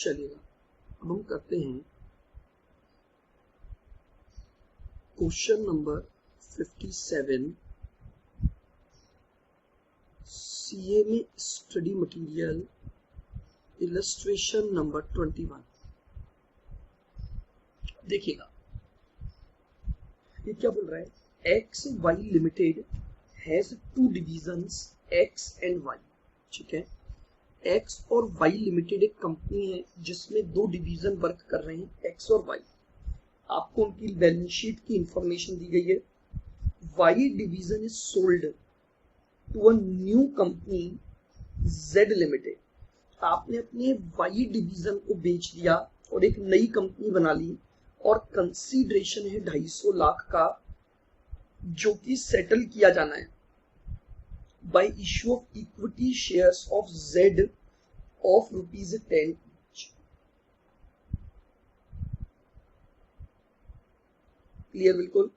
चलेगा। अब हम करते हैं क्वेश्चन नंबर 57, सीए में स्टडी मटेरियल इलस्ट्रेशन नंबर 21। देखिएगा ये क्या बोल रहा है, X Y limited has two divisions X and Y. ठीक है, एक्स और वाई लिमिटेड एक कंपनी है जिसमें दो डिवीजन वर्क कर रहे हैं, एक्स और वाई। आपको उनकी बैलेंस शीट की इंफॉर्मेशन दी गई है। Y division is sold to a new company Z limited. आपने अपने वाई डिवीजन को बेच दिया और एक नई कंपनी बना ली, और कंसीडरेशन है 250 लाख का, जो कि सेटल किया जाना है by issue of equity shares of Z of ₹10 each। Clear बिल्कुल।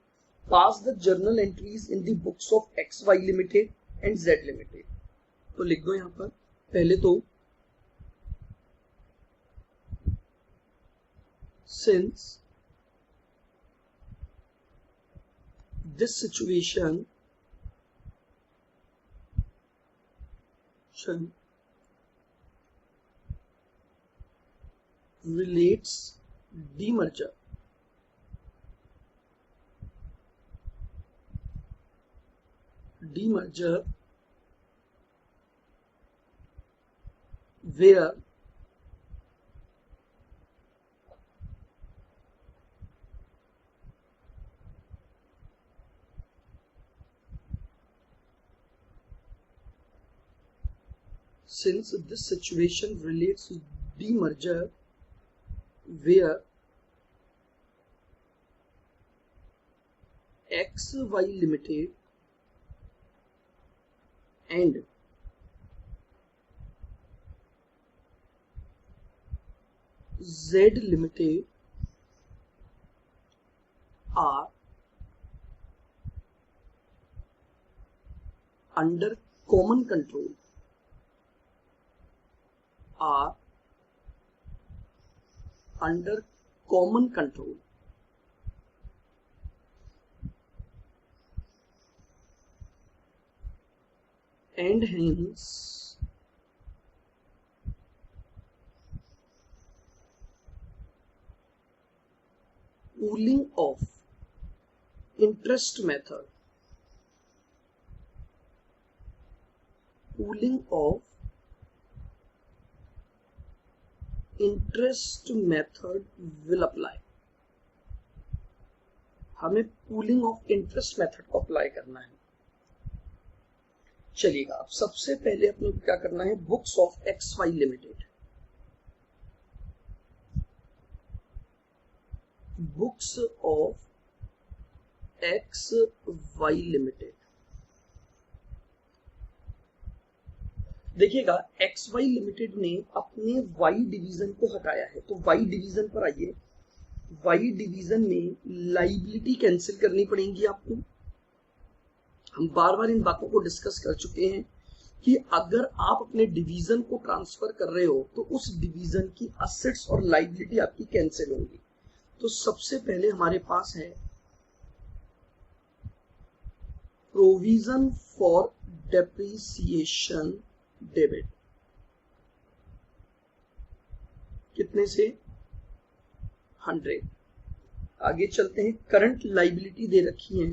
Pass the journal entries in the books of X Y limited and Z limited. तो लिख दो यहां पर पहले तो, since this situation relates demerger where since this situation relates to demerger where XY Limited and Z Limited are under common control, and hence pooling of interest method will apply। हमें pooling of interest method को apply करना है। चलिएगा, अब सबसे पहले अपने को क्या करना है, books of X Y limited, books of X Y limited. देखिएगा एक्स वाई लिमिटेड ने अपने वाई डिवीजन को हटाया है, तो वाई डिवीजन पर आइए। वाई डिवीजन में लाइबिलिटी कैंसिल करनी पड़ेगी आपको। हम बार बार इन बातों को डिस्कस कर चुके हैं कि अगर आप अपने डिवीजन को ट्रांसफर कर रहे हो तो उस डिवीजन की असेट्स और लाइबिलिटी आपकी कैंसिल होंगी। तो सबसे पहले हमारे पास है प्रोविजन फॉर डेप्रिसिएशन डेबिट। कितने से, 100। आगे चलते हैं, करंट लाइबिलिटी दे रखी है,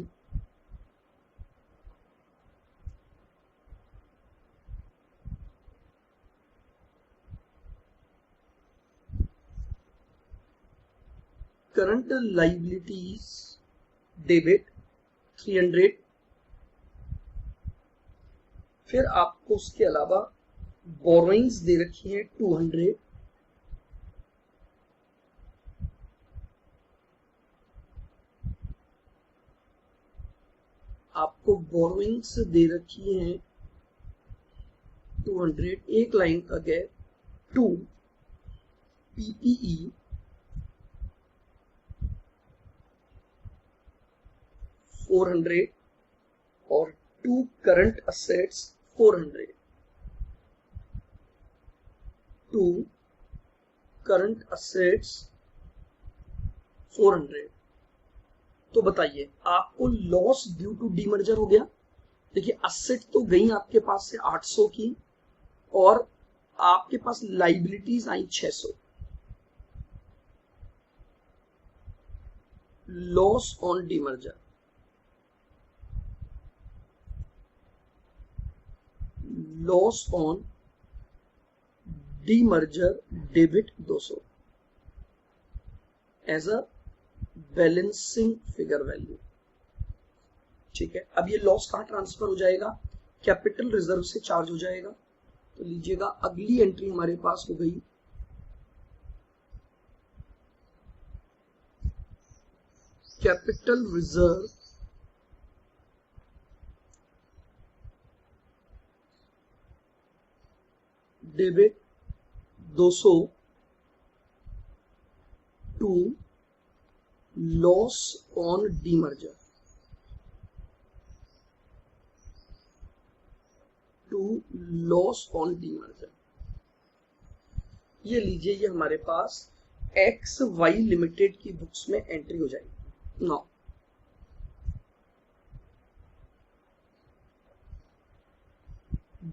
करंट लाइबिलिटीज डेबिट 300। फिर आपको उसके अलावा बोरोइंग्स दे रखी है 200। आपको बोरोइंग्स दे रखी है 200, एक लाइन का गैप, 2 पीपीई 400 और 2 करंट असेट्स 400, 2 करंट असेट्स 400। तो बताइए आपको लॉस ड्यू टू डीमर्जर हो गया। देखिए असेट तो गई आपके पास से 800 की और आपके पास लाइबिलिटीज आई 600। Loss on demerger, loss on demerger debit 200 as a balancing figure value. ठीक है, अब ये लॉस कहां ट्रांसफर हो जाएगा, कैपिटल रिजर्व से चार्ज हो जाएगा। तो लीजिएगा अगली एंट्री हमारे पास हो गई capital reserve debit 200 to loss on demerger, to loss on demerger. ये लीजिए, ये हमारे पास एक्स वाई लिमिटेड की बुक्स में एंट्री हो जाएगी। Now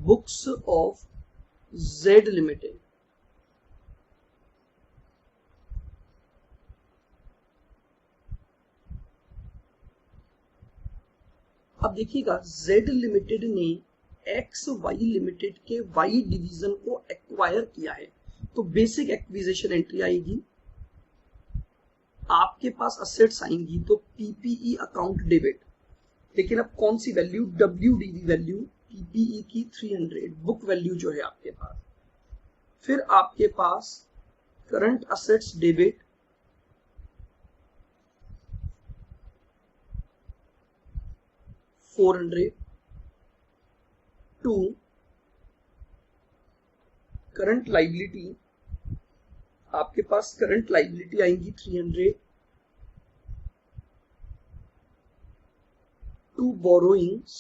books of Z limited, अब देखिएगा जेड लिमिटेड ने एक्स वाई लिमिटेड के वाई डिवीजन को एक्वायर किया है, तो बेसिक एक्विजिशन एंट्री आएगी। आपके पास असेट्स आएंगी तो पीपीई अकाउंट डेबिट, लेकिन अब कौन सी वैल्यू, डब्ल्यूडीवी वैल्यू पीपीई की 300, बुक वैल्यू जो है आपके पास। फिर आपके पास current assets debit 400 to current liability, आपके पास करंट लाइबिलिटी आएंगी 300 टू बोरोइंग्स,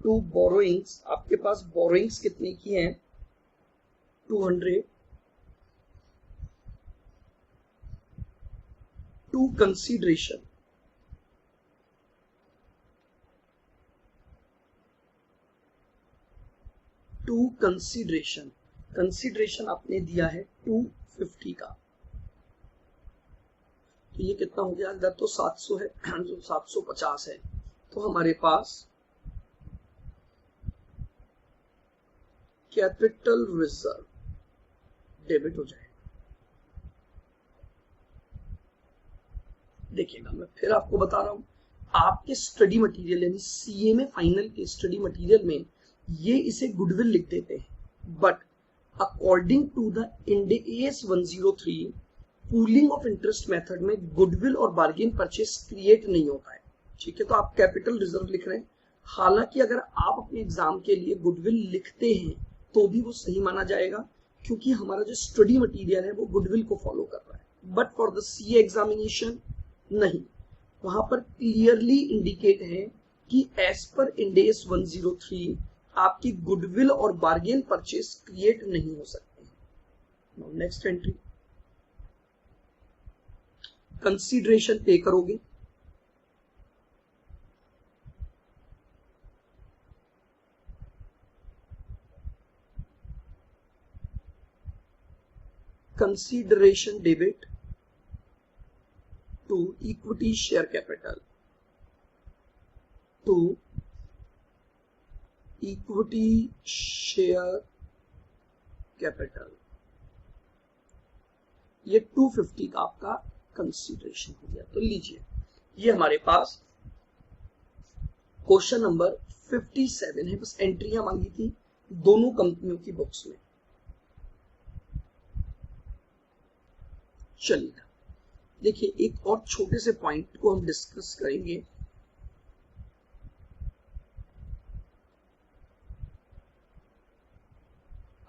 टू बोरोइंग्स, आपके पास बोरोइंग्स कितने की हैं 200 to consideration, to consideration, consideration आपने दिया है 250 का। तो ये कितना हो गया, अगर तो 700 है जो 750 है, तो हमारे पास कैपिटल रिजर्व डेबिट हो जाएगा। देखिएगा मैं फिर आपको बता रहा हूं, आपके स्टडी मटेरियल यानी सीए में फाइनल के स्टडी मटेरियल में ये इसे गुडविल लिख देते हैं, but according to the Ind AS 103 pooling of interest method में गुडविल और बार्गेन परचेस क्रिएट नहीं होता है। ठीक है, तो आप कैपिटल रिजर्व लिख रहे हैं। हालांकि अगर आप अपने एग्जाम के लिए गुडविल लिखते हैं तो भी वो सही माना जाएगा, क्योंकि हमारा जो स्टडी मटेरियल है वो गुडविल को फॉलो कर रहा है। But for the CA examination नहीं, वहां पर क्लियरली इंडिकेट है कि एज पर इंड AS 103 आपकी गुडविल और बार्गेन परचेस क्रिएट नहीं हो सकते। नेक्स्ट एंट्री, कंसीडरेशन पे करोगे, consideration debit to equity share capital, to equity share capital, ये 250 का आपका कंसीडरेशन हो गया। तो लीजिए, ये हमारे पास क्वेश्चन नंबर 57 है, बस एंट्रियां मांगी थी दोनों कंपनियों की बुक्स में। चलिए देखिए, एक और छोटे से पॉइंट को हम डिस्कस करेंगे।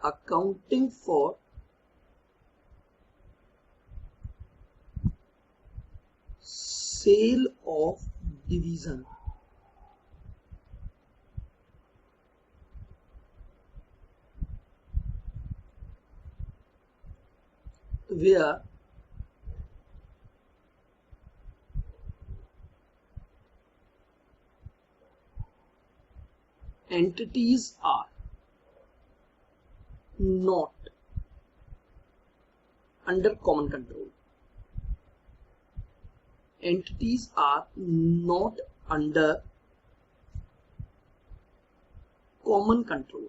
Accounting for sale of division, where entities are not under common control. Entities are not under common control.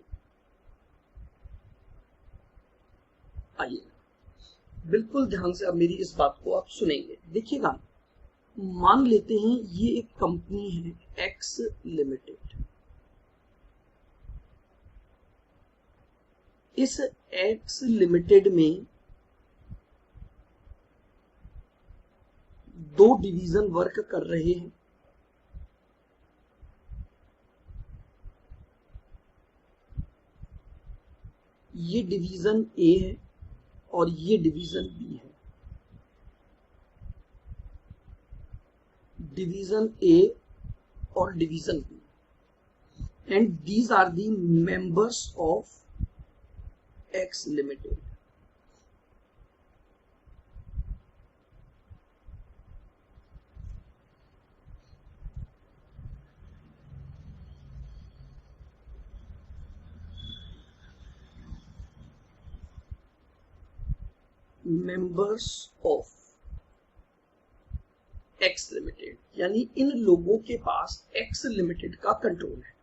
आइए बिल्कुल ध्यान से अब मेरी इस बात को आप सुनेंगे, देखिएगा। मान लेते हैं ये एक कंपनी है एक्स लिमिटेड। इस एक्स लिमिटेड में दो डिवीजन वर्क कर रहे हैं। ये डिवीजन ए है और ये डिवीजन बी है। डिवीजन ए और division B, and these are the members of X limited. Members of X limited, यानी इन लोगों के पास एक्स लिमिटेड का कंट्रोल है।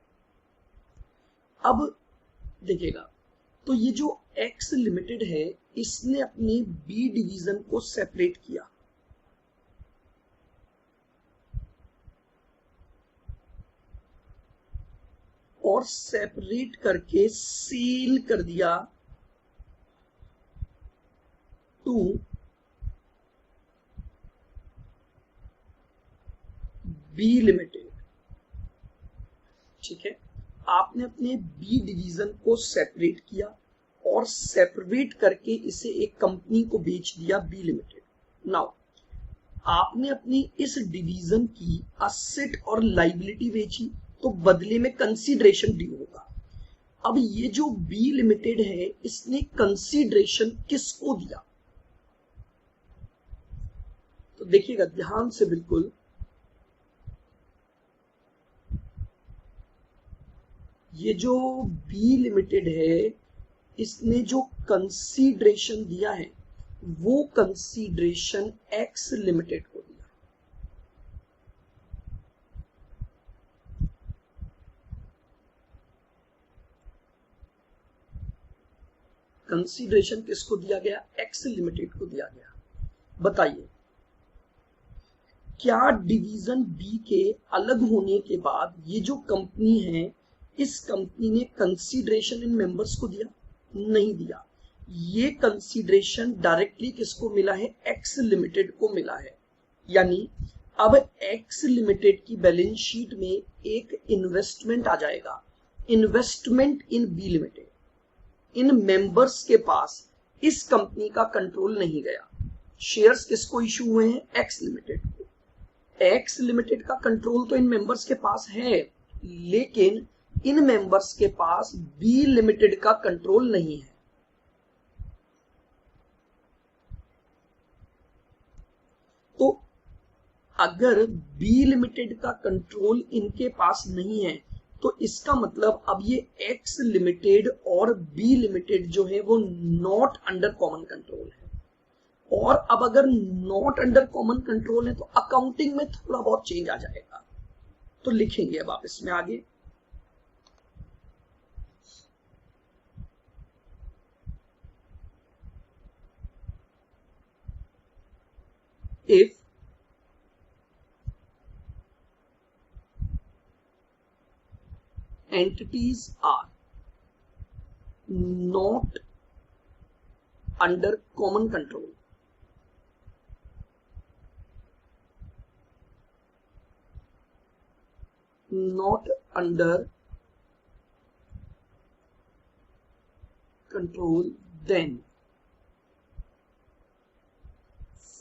अब देखिएगा, तो ये जो एक्स लिमिटेड है इसने अपने बी डिवीजन को सेपरेट किया। और सेपरेट करके सेल कर दिया टू बी लिमिटेड। ठीक है, आपने अपने बी डिवीजन को सेपरेट किया और सेपरेट करके इसे एक कंपनी को बेच दिया बी लिमिटेड। नाउ आपने अपनी इस डिवीजन की असेट और लाइबिलिटी बेची तो बदले में कंसीडरेशन ड्यू होगा। अब ये जो बी लिमिटेड है इसने कंसीडरेशन किसको दिया? तो देखिएगा ध्यान से बिल्कुल, ये जो बी लिमिटेड है इसने जो कंसीडरेशन दिया है वो कंसीडरेशन एक्स लिमिटेड को दिया। कंसीडरेशन किसको दिया गया? एक्स लिमिटेड को दिया गया। बताइए, क्या डिवीजन बी के अलग होने के बाद ये जो कंपनी है इस कंपनी ने कंसीडरेशन इन मेंबर्स को दिया? नहीं दिया। ये कंसीडरेशन डायरेक्टली किसको मिला है? एक्स लिमिटेड को मिला है। यानी अब एक्स लिमिटेड की बैलेंस शीट में एक इन्वेस्टमेंट आ जाएगा, इन्वेस्टमेंट इन बी लिमिटेड। इन मेंबर्स के पास इस कंपनी का कंट्रोल नहीं गया। शेयर्स किसको इशू हुए हैं? एक्स लिमिटेड को। एक्स लिमिटेड का कंट्रोल तो इन मेंबर्स के पास है, लेकिन इन मेंबर्स के पास बी लिमिटेड का कंट्रोल नहीं है। तो अगर बी लिमिटेड का कंट्रोल इनके पास नहीं है तो इसका मतलब अब ये एक्स लिमिटेड और बी लिमिटेड जो है वो नॉट अंडर कॉमन कंट्रोल है। और अब अगर नॉट अंडर कॉमन कंट्रोल है तो अकाउंटिंग में थोड़ा बहुत चेंज आ जाएगा। तो लिखेंगे अब आप इसमें आगे, if entities are not under common control, not under control, then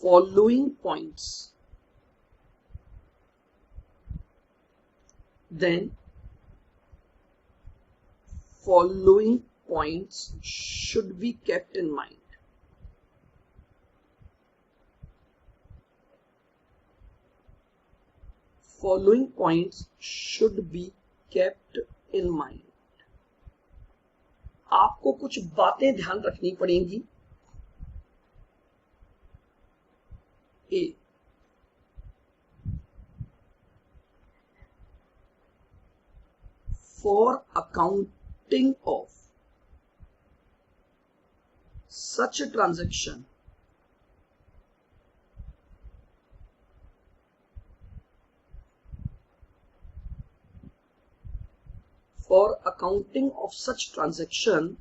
following points, should be kept in mind. Following points should be kept in mind. आपको कुछ बातें ध्यान रखनी पड़ेंगी। A, for accounting of such a transaction, for accounting of such transaction,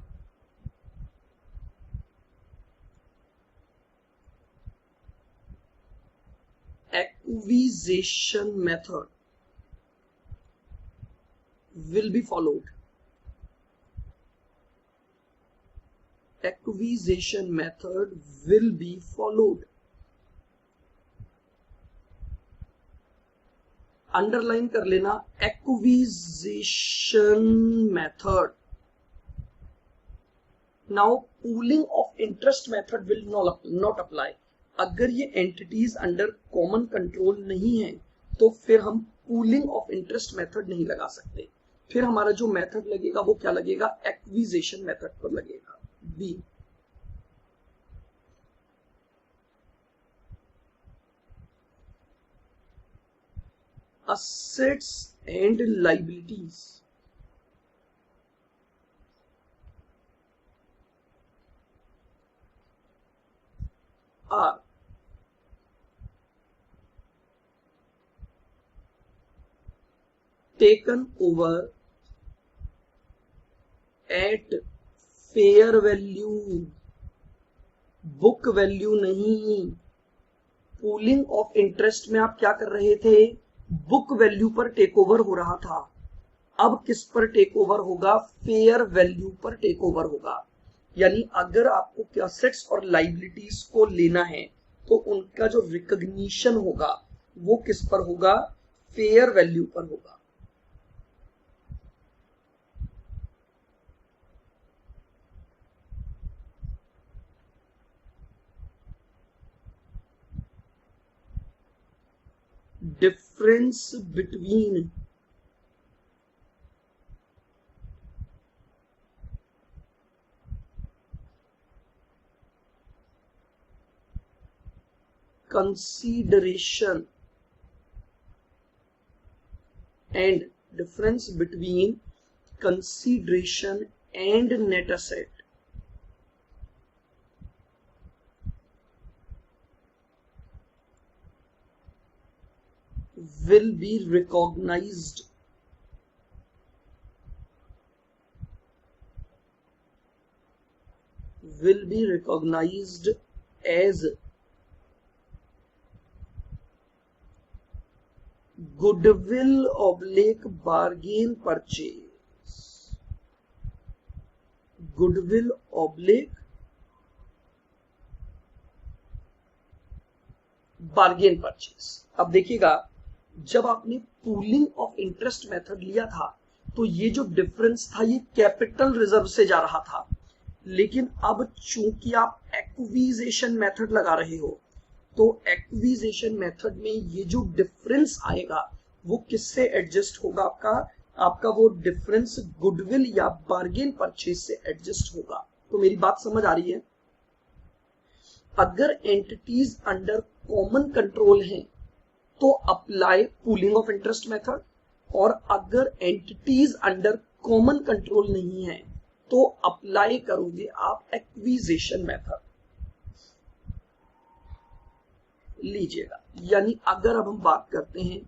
acquisition method will be followed. Acquisition method will be followed. Underline कर लेना, acquisition method. Now pooling of interest method will not apply. अगर ये entities under common control नहीं है तो फिर हम pooling of interest method नहीं लगा सकते। फिर हमारा जो मेथड लगेगा वो क्या लगेगा, एक्विजिशन मेथड पर लगेगा। B, assets and liabilities are taken over at fair value, book value नहीं। पूलिंग ऑफ इंटरेस्ट में आप क्या कर रहे थे, बुक वैल्यू पर टेक ओवर हो रहा था। अब किस पर टेक ओवर होगा, फेयर वैल्यू पर टेक ओवर होगा। यानी अगर आपको एसेट्स और लाइबिलिटीज को लेना है तो उनका जो रिकॉग्निशन होगा वो किस पर होगा, फेयर वैल्यू पर होगा। difference between consideration and difference between consideration and net asset will be recognized as goodwill oblique bargain purchase, goodwill oblique bargain purchase. अब देखिएगा, जब आपने पूलिंग ऑफ इंटरेस्ट मेथड लिया था तो ये जो डिफरेंस था ये कैपिटल रिजर्व से जा रहा था, लेकिन अब चूंकि आप एक्विजिशन मेथड लगा रहे हो तो एक्विजिशन मेथड में ये जो डिफरेंस आएगा वो किससे एडजस्ट होगा, आपका वो डिफरेंस गुडविल या बार्गेन परचेज से एडजस्ट होगा। तो मेरी बात समझ आ रही है। अगर एंटिटीज अंडर कॉमन कंट्रोल हैं तो apply pooling of interest method, और अगर एंटिटीज अंडर कॉमन कंट्रोल नहीं है तो अप्लाई करोगे आप एक्विजिशन मेथड। लीजिएगा, यानी अगर अब हम बात करते हैं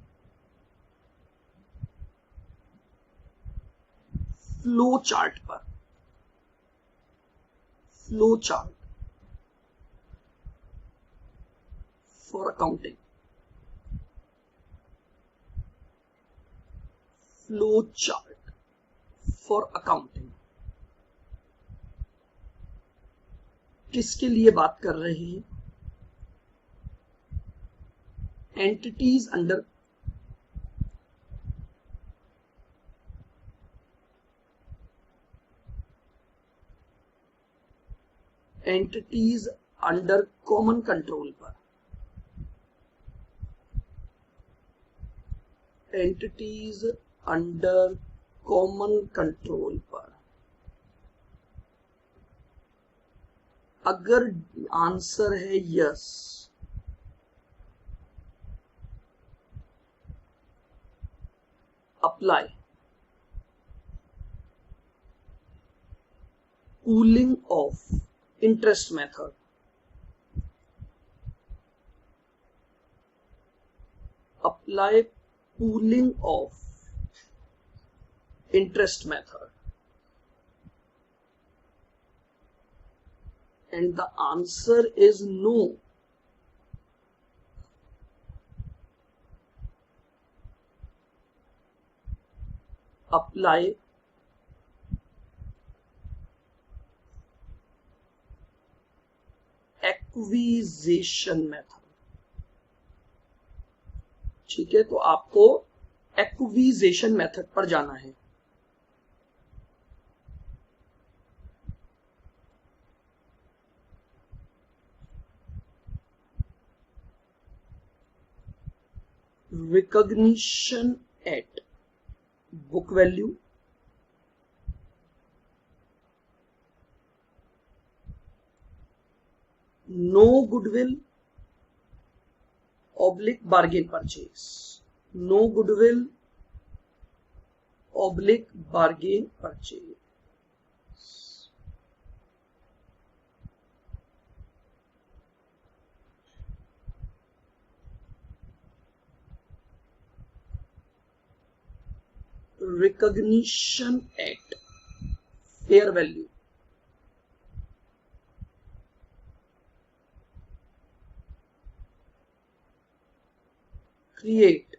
फ्लो चार्ट पर, flow chart for accounting, flow chart for accounting किसके लिए बात कर रहे हैं, एंटिटीज अंडर कॉमन कंट्रोल पर। एंटिटीज अंडर कॉमन कंट्रोल पर अगर आंसर है yes, apply cooling of interest method, apply cooling off interest method, and the answer is no. Apply acquisition method. ठीक है, तो आपको एक्विजिशन मेथड पर जाना है। Recognition at book value, no goodwill oblique bargain purchase, no goodwill oblique bargain purchase, recognition at fair value, create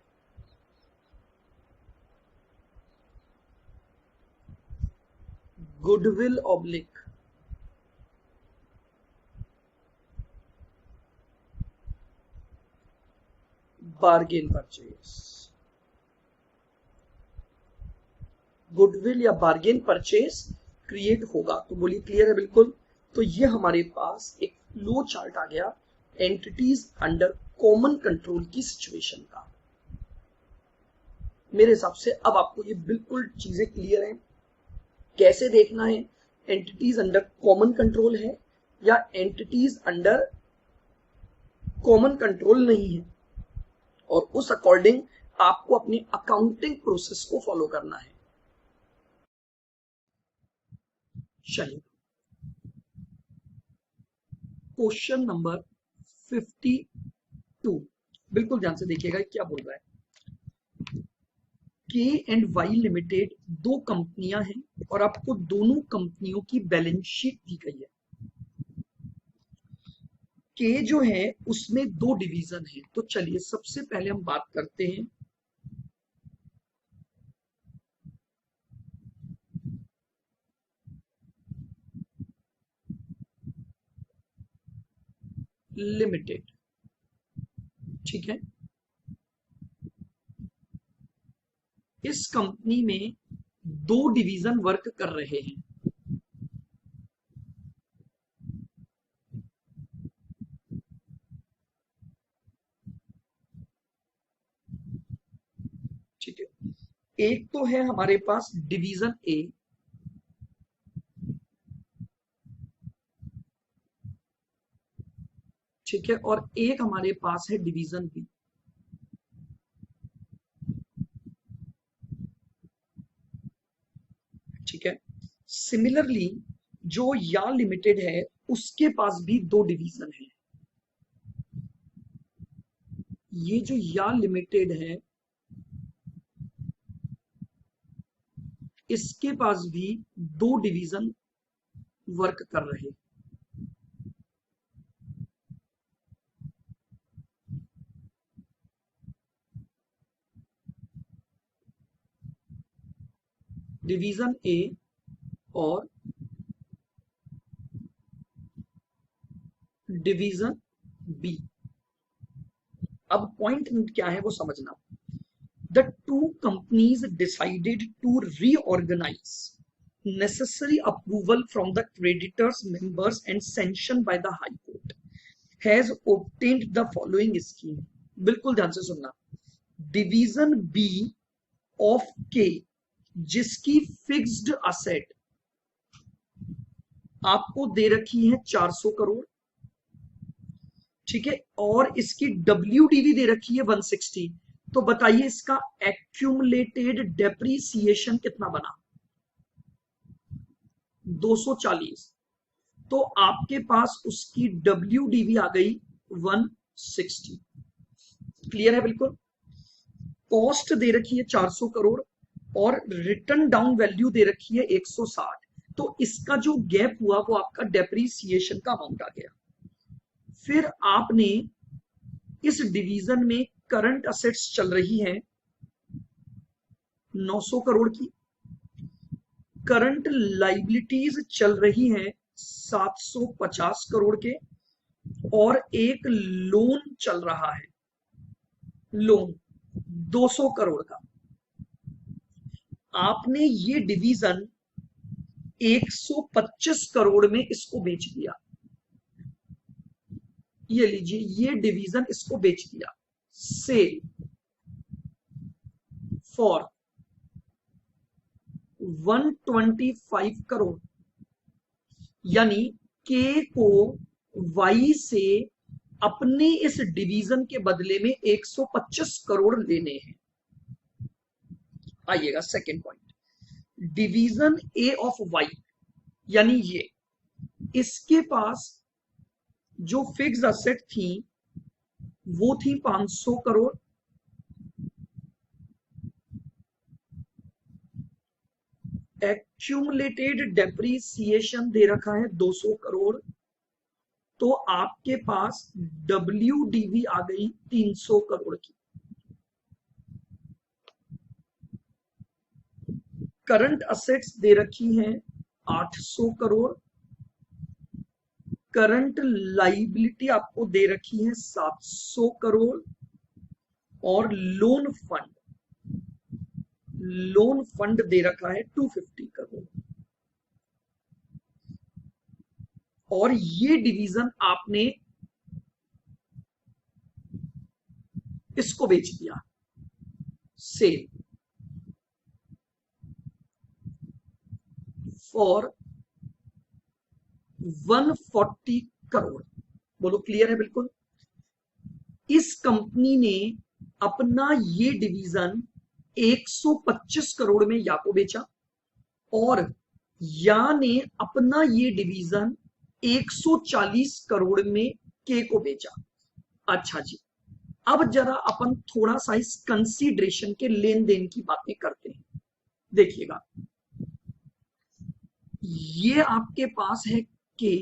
goodwill oblique bargain purchase. Goodwill या bargain purchase create होगा, तो बोलिए क्लियर है बिल्कुल। तो ये हमारे पास एक फ्लो चार्ट आ गया एंटिटीज अंडर कॉमन कंट्रोल की सिचुएशन का। मेरे हिसाब से अब आपको ये बिल्कुल चीजें क्लियर हैं, कैसे देखना है एंटिटीज अंडर कॉमन कंट्रोल है या एंटिटीज अंडर कॉमन कंट्रोल नहीं है, और उस अकॉर्डिंग आपको अपनी अकाउंटिंग प्रोसेस को फॉलो करना है। चलिए क्वेश्चन नंबर 52 बिल्कुल ध्यान से देखिएगा क्या बोल रहा है। के एंड वाई लिमिटेड दो कंपनियां हैं और आपको दोनों कंपनियों की बैलेंस शीट दी गई है। के जो है उसमें दो डिवीजन है, तो चलिए सबसे पहले हम बात करते हैं लिमिटेड। ठीक है, इस कंपनी में दो डिवीजन वर्क कर रहे हैं। ठीक है, एक तो है हमारे पास डिवीजन ए, ठीक है, और एक हमारे पास है डिवीजन बी। ठीक है, सिमिलरली जो या लिमिटेड है उसके पास भी दो डिवीजन है। ये जो या लिमिटेड है इसके पास भी दो डिवीजन वर्क कर रहे हैं। डिवीजन ए और डिवीजन बी। अब पॉइंट क्या है वो समझना। The two companies decided to reorganize. Necessary approval from the creditors, members and sanction by the High Court has obtained the following scheme. बिल्कुल ध्यान से सुनना। डिवीजन बी ऑफ के जिसकी फिक्स्ड असेट आपको दे रखी है 400 करोड़, ठीक है, और इसकी WDV दे रखी है 160, तो बताइए इसका एक्यूमुलेटेड डेप्रीसिएशन कितना बना? 240। तो आपके पास उसकी WDV आ गई 160। क्लियर है बिल्कुल? कॉस्ट दे रखी है 400 करोड़ और रिटर्न डाउन वैल्यू दे रखी है 160, तो इसका जो गैप हुआ वो आपका डेप्रीसिएशन का अमाउंट आ गया। फिर आपने इस डिवीजन में करंट असेट्स चल रही है 900 करोड़ की, करंट लाइबिलिटीज चल रही है 750 करोड़ के, और एक लोन चल रहा है, लोन 200 करोड़ का। आपने ये डिवीजन 125 करोड़ में इसको बेच दिया, ये लीजिए ये डिवीजन इसको बेच दिया सेल फॉर 125 करोड़, यानी के को वाई से अपने इस डिवीजन के बदले में 125 करोड़ लेने हैं। आइएगा second point, division A of Y, यानी ये इसके पास जो फिक्स असेट थी वो थी 500 करोड़, एक्यूमुलेटेड डेप्रीसिएशन दे रखा है 200 करोड़, तो आपके पास WDV आ गई 300 करोड़ की। करंट असेट्स दे रखी हैं 800 करोड़, करंट लाइबिलिटी आपको दे रखी है 700 करोड़, और लोन फंड दे रखा है 250 करोड़। और ये डिवीजन आपने इसको बेच दिया सेल फॉर 140 करोड़। बोलो क्लियर है बिल्कुल? इस कंपनी ने अपना ये डिवीजन 125 करोड़ में या को बेचा, और या ने अपना ये डिवीजन 140 करोड़ में के को बेचा। अच्छा जी, अब जरा अपन थोड़ा सा इस कंसीडरेशन के लेन देन की बातें करते हैं। देखिएगा, ये आपके पास है के,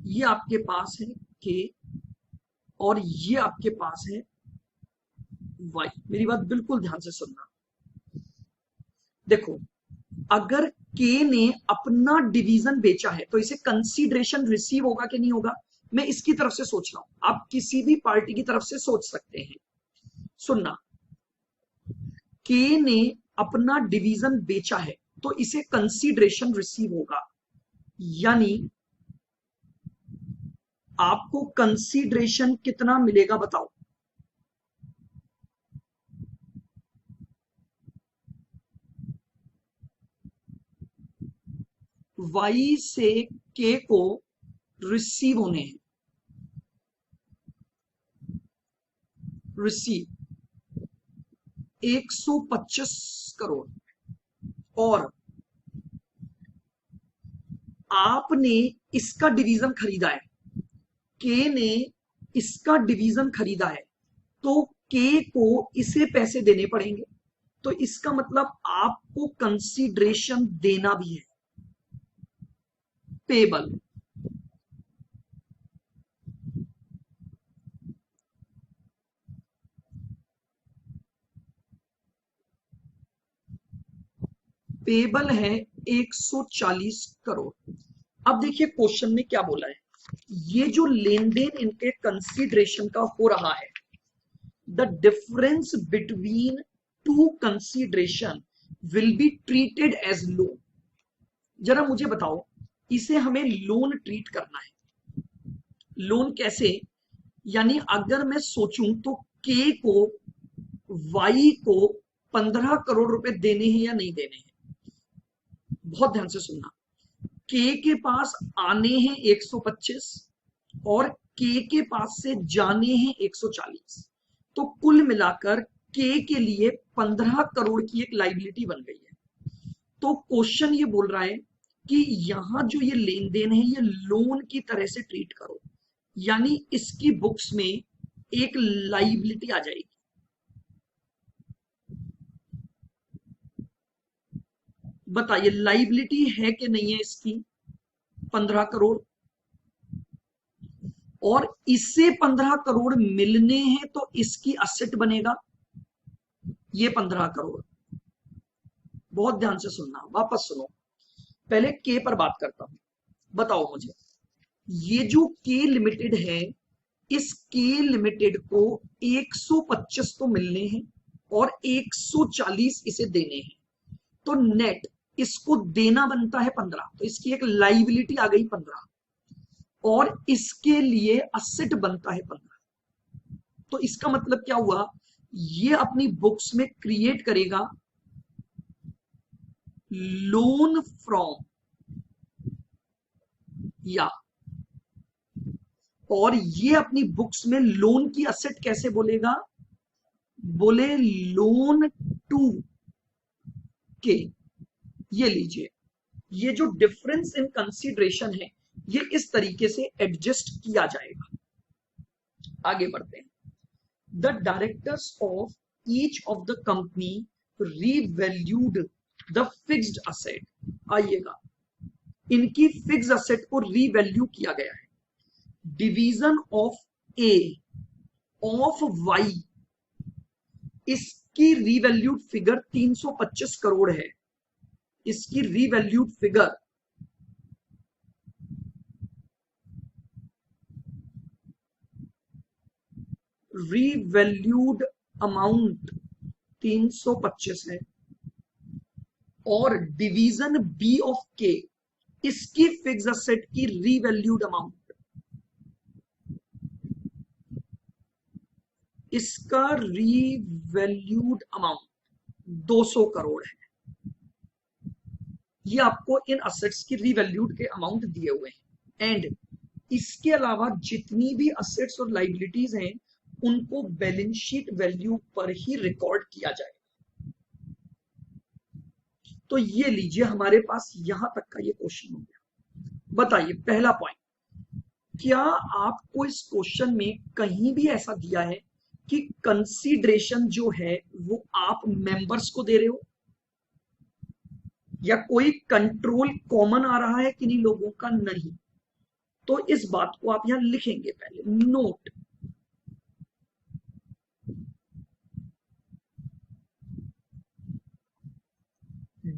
ये आपके पास है के, और ये आपके पास है वाई। मेरी बात बिल्कुल ध्यान से सुनना। देखो, अगर के ने अपना डिवीजन बेचा है तो इसे कंसीडरेशन रिसीव होगा कि नहीं होगा? मैं इसकी तरफ से सोच रहा हूं, आप किसी भी पार्टी की तरफ से सोच सकते हैं। सुनना, के ने अपना डिवीजन बेचा है तो इसे कंसीडरेशन रिसीव होगा, यानी आपको कंसीडरेशन कितना मिलेगा बताओ? वाई से के को रिसीव होने हैं, रिसीव 125 करोड़, और आपने इसका डिवीजन खरीदा है, के ने इसका डिवीजन खरीदा है, तो के को इसे पैसे देने पड़ेंगे, तो इसका मतलब आपको कंसीडरेशन देना भी है, पेबल। पेबल है 140 करोड़। अब देखिए क्वेश्चन में क्या बोला है, ये जो लेन देन इनके कंसीडरेशन का हो रहा है, the difference between two consideration will be treated as loan. जरा मुझे बताओ, इसे हमें लोन ट्रीट करना है। लोन कैसे? यानी अगर मैं सोचूं तो के को वाई को 15 करोड़ रुपए देने हैं या नहीं देने हैं। बहुत ध्यान से सुनना, के पास आने हैं 125 और के पास से जाने हैं 140, तो कुल मिलाकर के लिए 15 करोड़ की एक लाइबिलिटी बन गई है। तो क्वेश्चन ये बोल रहा है कि यहां जो ये लेन देन है ये लोन की तरह से ट्रीट करो, यानी इसकी बुक्स में एक लाइबिलिटी आ जाएगी। बताइए लाइबिलिटी है कि नहीं है इसकी 15 करोड़, और इससे 15 करोड़ मिलने हैं तो इसकी असेट बनेगा ये 15 करोड़। बहुत ध्यान से सुनना, वापस सुनो, पहले के पर बात करता हूं। बताओ मुझे, ये जो के लिमिटेड है, इस के लिमिटेड को 125 तो मिलने हैं और 140 इसे देने हैं, तो नेट इसको देना बनता है 15, तो इसकी एक लाइबिलिटी आ गई 15 और इसके लिए असेट बनता है 15। तो इसका मतलब क्या हुआ, ये अपनी बुक्स में क्रिएट करेगा लोन फ्रॉम या, और ये अपनी बुक्स में लोन की असेट कैसे बोलेगा, बोले लोन टू के। ये लीजिए, ये जो डिफरेंस इन कंसीडरेशन है ये इस तरीके से एडजस्ट किया जाएगा। आगे बढ़ते हैं। The directors of each of the company revalued the fixed asset. आइएगा, इनकी फिक्स्ड असेट को रीवैल्यू किया गया है। Division of A of Y, इसकी रीवैल्यूड फिगर 325 करोड़ है। इसकी रीवैल्यूड फिगर रीवैल्यूड अमाउंट 325 है, और डिवीजन बी ऑफ के, इसकी फिक्स्ड असेट की रीवैल्यूड अमाउंट, इसका रीवैल्यूड अमाउंट 200 करोड़ है। ये आपको इन असेट्स की रीवैल्यूड के अमाउंट दिए हुए हैं। एंड इसके अलावा जितनी भी असेट्स और लाइबिलिटीज हैं उनको बैलेंस शीट वैल्यू पर ही रिकॉर्ड किया जाएगा। तो ये लीजिए, हमारे पास यहां तक का ये क्वेश्चन हो गया। बताइए पहला पॉइंट, क्या आपको इस क्वेश्चन में कहीं भी ऐसा दिया है कि कंसीडरेशन जो है वो आप मेंबर्स को दे रहे हो, या कोई कंट्रोल कॉमन आ रहा है किन्हीं लोगों का? नहीं। तो इस बात को आप यहां लिखेंगे पहले, note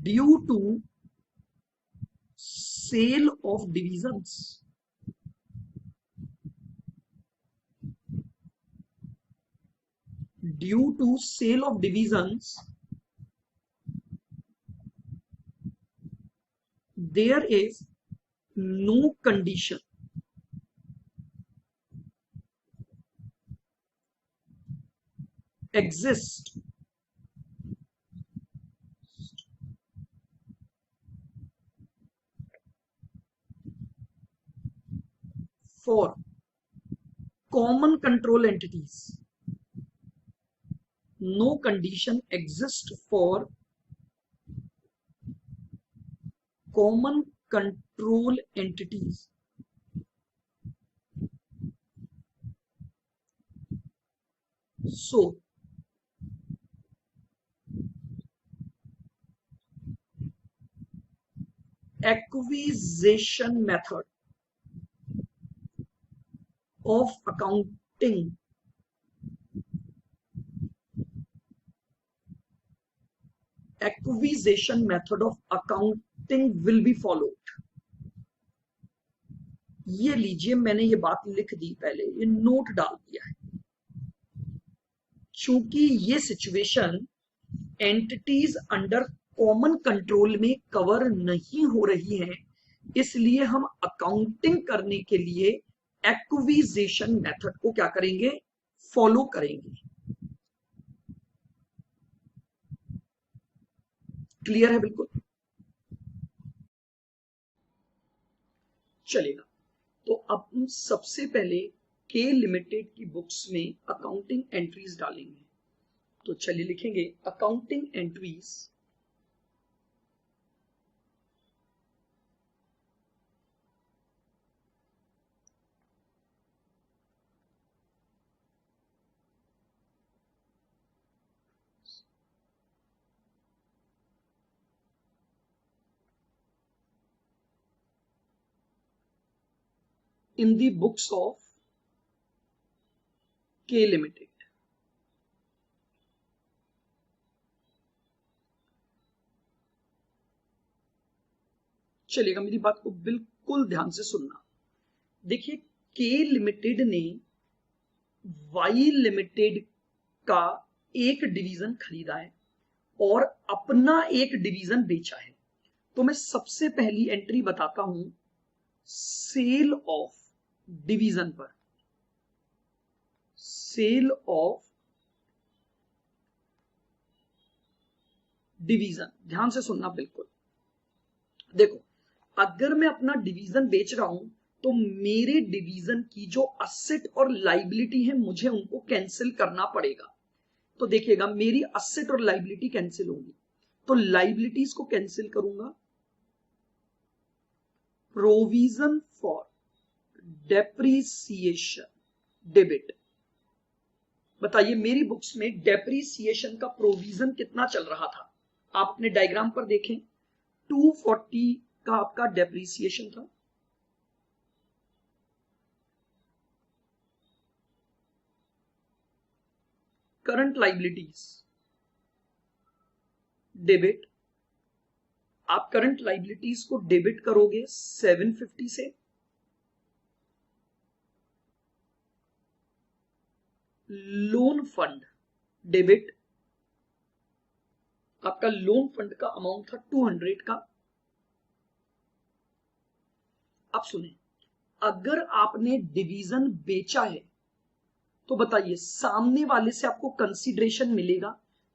due to sale of divisions, due to sale of divisions there is no condition exist for common control entities. No condition exists for common control entities. So acquisition method of accounting will be followed. ये लीजिए, मैंने ये बात लिख दी पहले, ये note डाल दिया है। चूंकि ये situation entities under common control में कवर नहीं हो रही है, इसलिए हम अकाउंटिंग करने के लिए एक्विजिशन मेथड को क्या करेंगे, फॉलो करेंगे। क्लियर है बिल्कुल? चलेगा। तो अब हम सबसे पहले के लिमिटेड की बुक्स में अकाउंटिंग एंट्रीज डालेंगे। तो चलिए लिखेंगे accounting entries in the books of के लिमिटेड। चलेगा, मेरी बात को बिल्कुल ध्यान से सुनना। देखिए, के लिमिटेड ने वाई लिमिटेड का एक डिवीजन खरीदा है और अपना एक डिवीजन बेचा है। तो मैं सबसे पहली एंट्री बताता हूं सेल ऑफ डिवीजन पर। सेल ऑफ डिवीजन, ध्यान से सुनना बिल्कुल। देखो, अगर मैं अपना डिवीजन बेच रहा हूं तो मेरे डिवीजन की जो असेट और लाइबिलिटी है मुझे उनको कैंसिल करना पड़ेगा। तो देखिएगा, मेरी असेट और लाइबिलिटी कैंसिल होगी। तो लाइबिलिटीज को कैंसिल करूंगा, प्रोविजन फॉर डेप्रीसिएशन डेबिट। बताइए, मेरी बुक्स में डेप्रीसिएशन का प्रोविजन कितना चल रहा था? आप अपने डायग्राम पर देखें, 240 का आपका डेप्रीसिएशन था। करंट लाइबिलिटीज डेबिट, आप करंट लाइबिलिटीज को डेबिट करोगे 750 से। लोन फंड डेबिट, आपका लोन फंड का अमाउंट था 200 का। अब सुने, अगर आपने डिवीजन बेचा है तो बताइए सामने वाले से आपको कंसीडरेशन मिलेगा,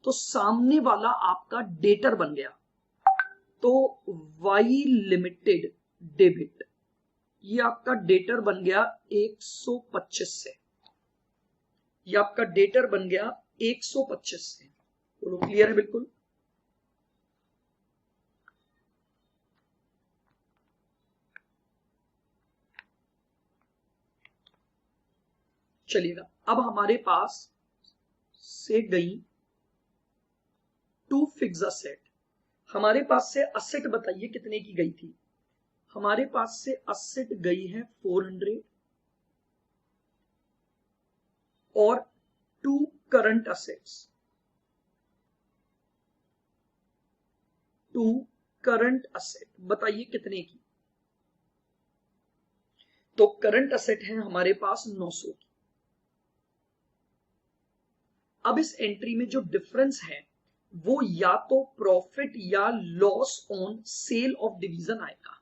तो सामने वाला आपका डेटर बन गया। तो वाई लिमिटेड डेबिट, ये आपका डेटर बन गया 125 से। ये आपका डेटर बन गया 125 से। बोलो, क्लियर है बिल्कुल? चलिएगा, अब हमारे पास से गई टू फिक्स असेट। हमारे पास से असेट बताइए कितने की गई थी? हमारे पास से असेट गई है 400 और to current assets, to current asset बताइए कितने की? तो करंट असेट है हमारे पास 900 की। अब इस एंट्री में जो डिफरेंस है वो या तो प्रॉफिट या loss on sale of division आएगा।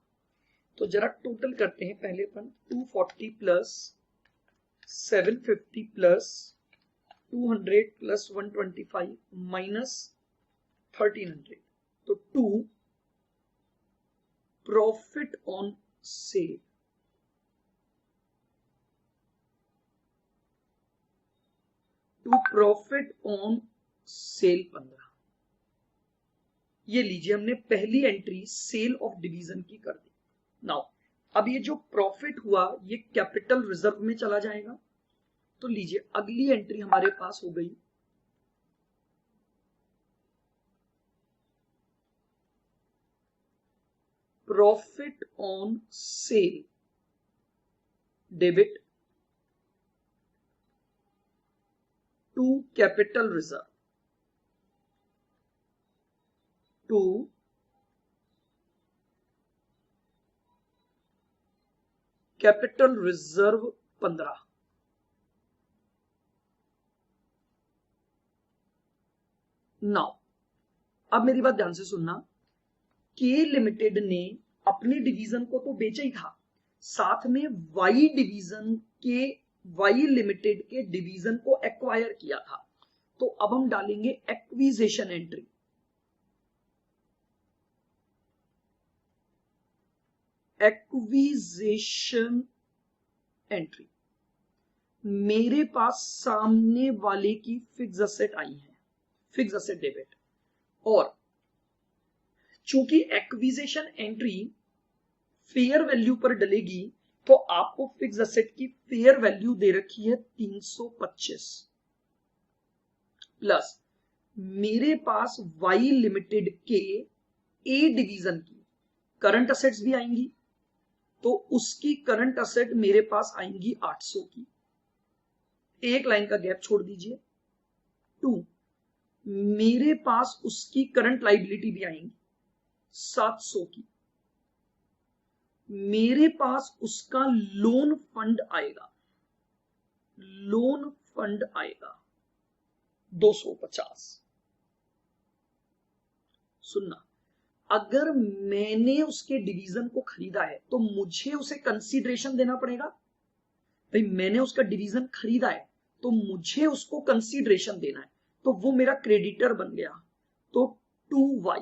तो जरा टोटल करते हैं पहले अपन। 240 प्लस 750 प्लस 200 प्लस 125 माइनस 1300, तो 2 profit on sale, to profit on sale 15। ये लीजिए, हमने पहली एंट्री सेल ऑफ डिवीजन की कर दी। नाउ अब ये जो प्रॉफिट हुआ ये कैपिटल रिजर्व में चला जाएगा। तो लीजिए, अगली एंट्री हमारे पास हो गई profit on sale debit to capital reserve, to capital reserve 15। Now अब मेरी बात ध्यान से सुनना, के लिमिटेड ने अपने डिवीजन को तो बेचा ही था, साथ में वाई डिवीजन के, वाई लिमिटेड के डिवीजन को एक्वायर किया था। तो अब हम डालेंगे एक्विजिशन एंट्री। एक्विजिशन एंट्री, मेरे पास सामने वाले की फिक्स असेट आई है, फिक्स असेट डेबिट, और चूंकि एक्विजिशन एंट्री फेयर वैल्यू पर डलेगी तो आपको फिक्स असेट की फेयर वैल्यू दे रखी है 325 प्लस मेरे पास वाई लिमिटेड के ए डिवीजन की करंट असेट्स भी आएंगी, तो उसकी करंट असेट मेरे पास आएंगी 800 की, एक लाइन का गैप छोड़ दीजिए। 2, मेरे पास उसकी करंट लाइबिलिटी भी आएंगी 700 की, मेरे पास उसका लोन फंड आएगा, लोन फंड आएगा 250। सुनना, अगर मैंने उसके डिवीजन को खरीदा है तो मुझे उसे कंसीडरेशन देना पड़ेगा। भाई मैंने उसका डिवीजन खरीदा है तो मुझे उसको कंसीडरेशन देना है, तो वो मेरा क्रेडिटर बन गया, तो 2y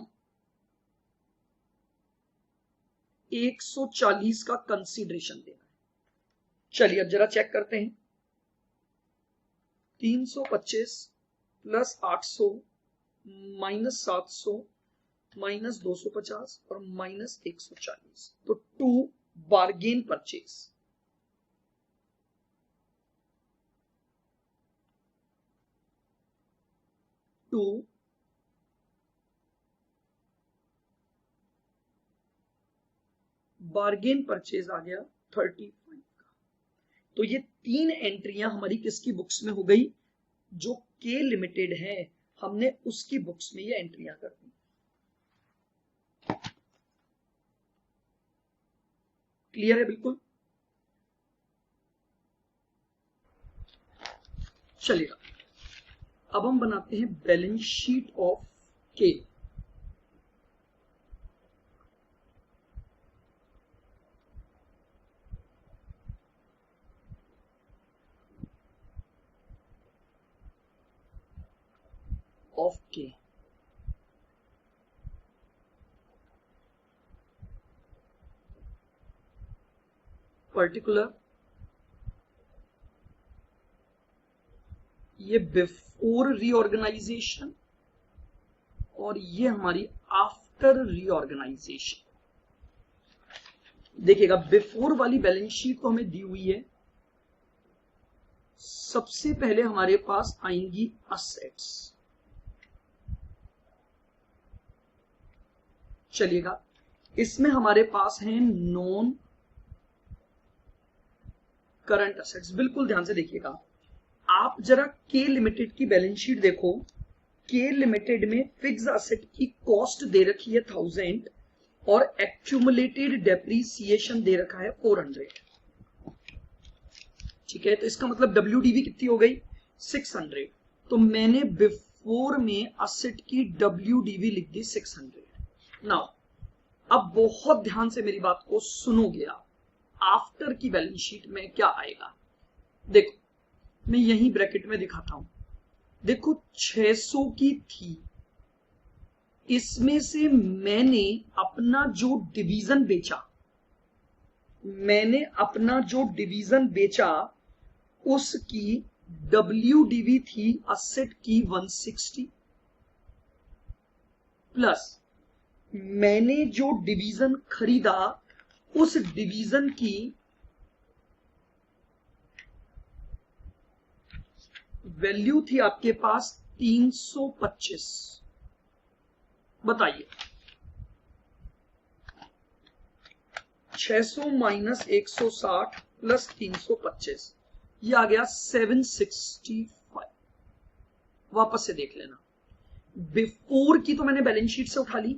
140 का कंसीडरेशन देना है। चलिए अब जरा चेक करते हैं, 325 प्लस 800 माइनस 700 माइनस 250 और माइनस 140, तो 2 बार्गेन परचेज, बार्गेन परचेज आ गया 35 का। तो ये 3 एंट्रियां हमारी किसकी बुक्स में हो गई, जो के लिमिटेड है, हमने उसकी बुक्स में ये एंट्रियां कर दी। क्लियर है बिल्कुल? चलिएगा, अब हम बनाते हैं बैलेंस शीट ऑफ के। ऑफ के पर्टिकुलर, ये बिफोर रीऑर्गेनाइजेशन और ये हमारी आफ्टर रीऑर्गेनाइजेशन। देखिएगा, बिफोर वाली बैलेंस शीट तो हमें दी हुई है। सबसे पहले हमारे पास आएंगी असेट्स। चलिएगा, इसमें हमारे पास है नॉन करंट असेट्स। बिल्कुल ध्यान से देखिएगा, आप जरा के लिमिटेड की बैलेंस शीट देखो। के लिमिटेड में फिक्स असेट की कॉस्ट दे रखी है 1000 और एक्यूमुलेटेड डेप्रीसिएशन दे रखा है 400। ठीक है, तो इसका मतलब WDV कितनी हो गई, 600। तो मैंने बिफोर में असेट की WDV लिख दी 600। नाउ अब बहुत ध्यान से मेरी बात को सुनोगे आप, आफ्टर की बैलेंस शीट में क्या आएगा। देखो, मैं यही ब्रैकेट में दिखाता हूं। देखो 600 की थी, इसमें से मैंने अपना जो डिवीजन बेचा, उसकी WDV थी असेट की 160 प्लस मैंने जो डिवीजन खरीदा उस डिवीजन की वैल्यू थी आपके पास 325। बताइए, 600 माइनस 160 प्लस 325, ये आ गया 765। वापस से देख लेना, बिफोर की तो मैंने बैलेंस शीट से उठा ली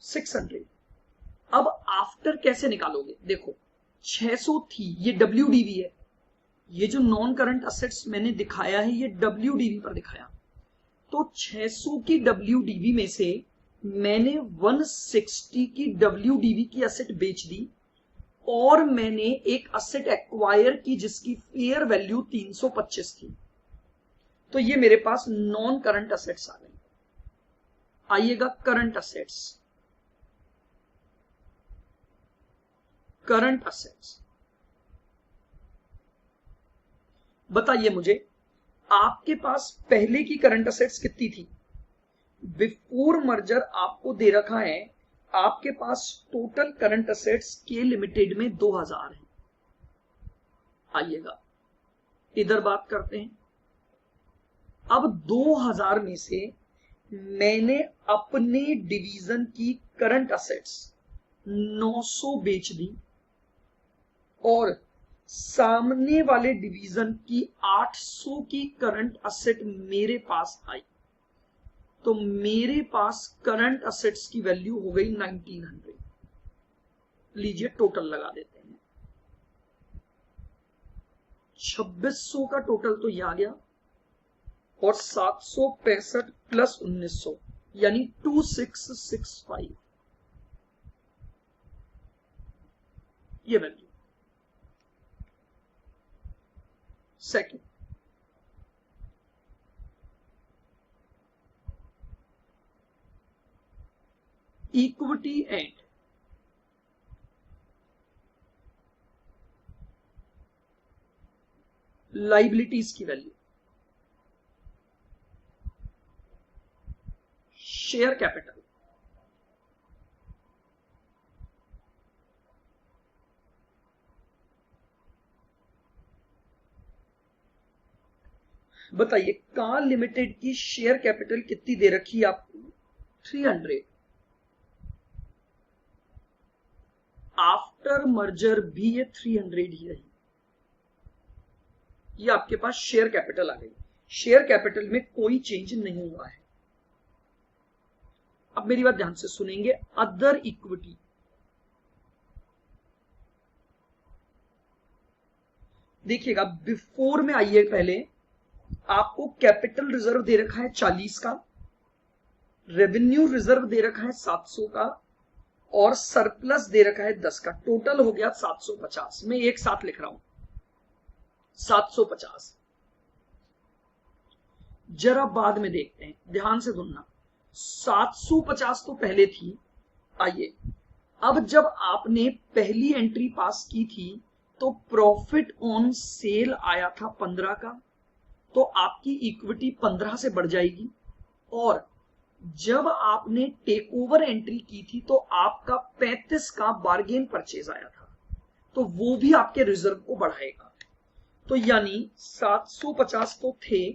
600। अब आफ्टर कैसे निकालोगे, देखो 600 थी, ये WDV है, ये जो नॉन करंट असेट्स मैंने दिखाया है ये WDV पर दिखाया। तो 600 की WDV में से मैंने 160 की WDV की असेट बेच दी और मैंने एक असेट एक्वायर की जिसकी फेयर वैल्यू 325 थी। तो ये मेरे पास नॉन करंट असेट्स आ गई। आइएगा करंट असेट्स। Current assets. बताइए मुझे, आपके पास पहले की करंट असेट्स कितनी थी? बिफोर मर्जर आपको दे रखा है, आपके पास टोटल करंट असेट्स के लिमिटेड में 2000 है। आइएगा इधर बात करते हैं। अब 2000 में से मैंने अपने डिवीजन की करंट असेट्स 900 बेच दी और सामने वाले डिवीजन की 800 की करंट असेट मेरे पास आई, तो मेरे पास करंट असेट्स की वैल्यू हो गई 1900। लीजिए टोटल लगा देते हैं। 2600 का टोटल तो ये आ गया और 765 प्लस 1900 यानी 2665 ये value. Second, equity and liabilities की वैल्यू। शेयर कैपिटल, बताइए कार लिमिटेड की शेयर कैपिटल कितनी दे रखी है आपको? 300। आफ्टर मर्जर भी ये 300 ही रही। ये आपके पास शेयर कैपिटल आ गई। शेयर कैपिटल में कोई चेंज नहीं हुआ है। अब मेरी बात ध्यान से सुनेंगे। अदर इक्विटी, देखिएगा बिफोर में आइए, पहले आपको कैपिटल रिजर्व दे रखा है 40 का, रेवेन्यू रिजर्व दे रखा है 700 का और सरप्लस दे रखा है 10 का। टोटल हो गया 750। मैं एक साथ लिख रहा हूं 750। जरा बाद में देखते हैं, ध्यान से सुनना। 750 तो पहले थी। आइए अब जब आपने पहली एंट्री पास की थी तो प्रॉफिट ऑन सेल आया था 15 का, तो आपकी इक्विटी 15 से बढ़ जाएगी। और जब आपने टेक ओवर एंट्री की थी तो आपका 35 का बार्गेन परचेज आया था, तो वो भी आपके रिजर्व को बढ़ाएगा। तो यानी 750 तो थे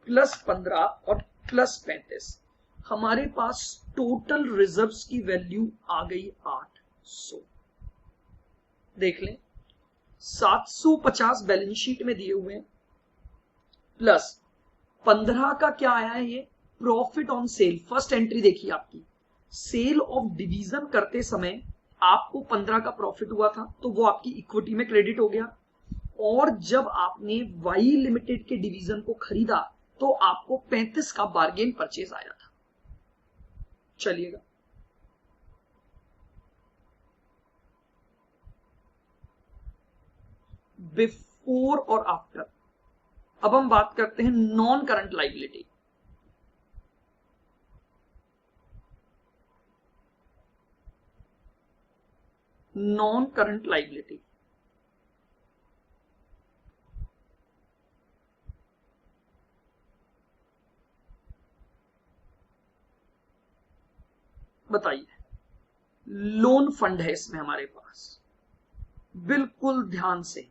प्लस 15 और प्लस 35, हमारे पास टोटल रिजर्व्स की वैल्यू आ गई 800। देख लें 750 बैलेंस शीट में दिए हुए हैं, प्लस 15 का क्या आया है, ये profit on cell. First entry देखिए आपकी, सेल ऑफ डिवीजन करते समय आपको 15 का प्रॉफिट हुआ था, तो वो आपकी इक्विटी में क्रेडिट हो गया। और जब आपने वाई लिमिटेड के डिवीजन को खरीदा तो आपको 35 का बार्गेन परचेज आया था। चलिएगा बिफोर और आफ्टर। अब हम बात करते हैं non current liability. Non current liability, बताइए लोन फंड है इसमें हमारे पास। बिल्कुल ध्यान से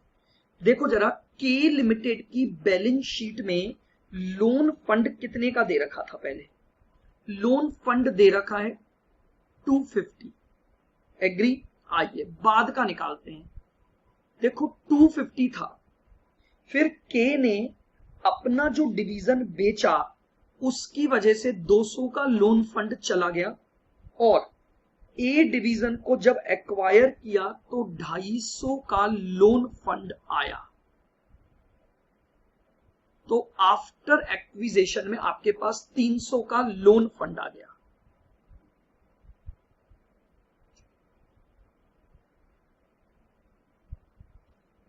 देखो जरा, के लिमिटेड की बैलेंस शीट में लोन फंड कितने का दे रखा था? पहले लोन फंड दे रखा है 250। एग्री? आइए बाद का निकालते हैं। देखो 250 था, फिर के ने अपना जो डिवीजन बेचा उसकी वजह से 200 का लोन फंड चला गया, और ए डिवीजन को जब एक्वायर किया तो 250 का लोन फंड आया। तो आफ्टर एक्विजिशन में आपके पास 300 का लोन फंड आ गया।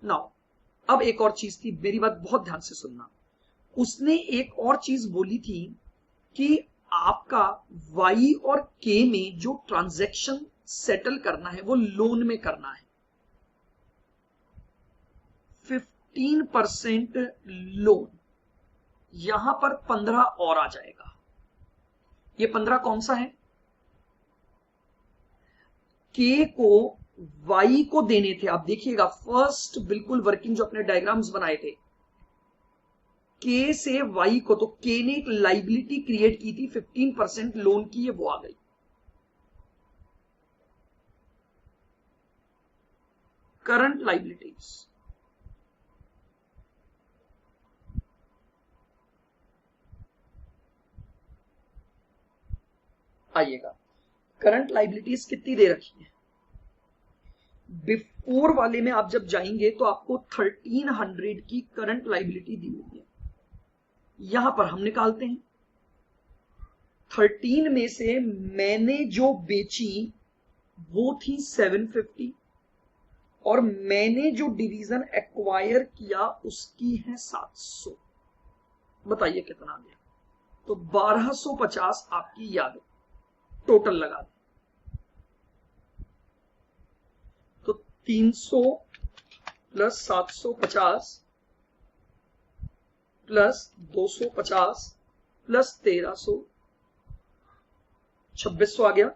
नाउ अब एक और चीज थी, मेरी बात बहुत ध्यान से सुनना। उसने एक और चीज बोली थी कि आपका वाई और के में जो ट्रांजैक्शन सेटल करना है वो लोन में करना है। 15% लोन, यहां पर 15 और आ जाएगा। ये 15 कौन सा है? के को वाई को देने थे। आप देखिएगा फर्स्ट बिल्कुल वर्किंग जो अपने डायग्राम्स बनाए थे, के से वाई को, तो के ने एक लाइबिलिटी क्रिएट की थी 15% लोन की, ये वो आ गई। करंट लाइबिलिटीज, आइएगा करंट लाइबिलिटीज कितनी दे रखी है? बिफोर वाले में आप जब जाएंगे तो आपको 1300 की करंट लाइबिलिटी दी हुई है। यहां पर हम निकालते हैं 13 में से मैंने जो बेची वो थी 750 और मैंने जो डिवीजन एक्वायर किया उसकी है 700। बताइए कितना गया? तो 1250 आपकी याद है, टोटल लगा दें तो 300 प्लस 750 प्लस 250 प्लस 1300, 2600 आ गया।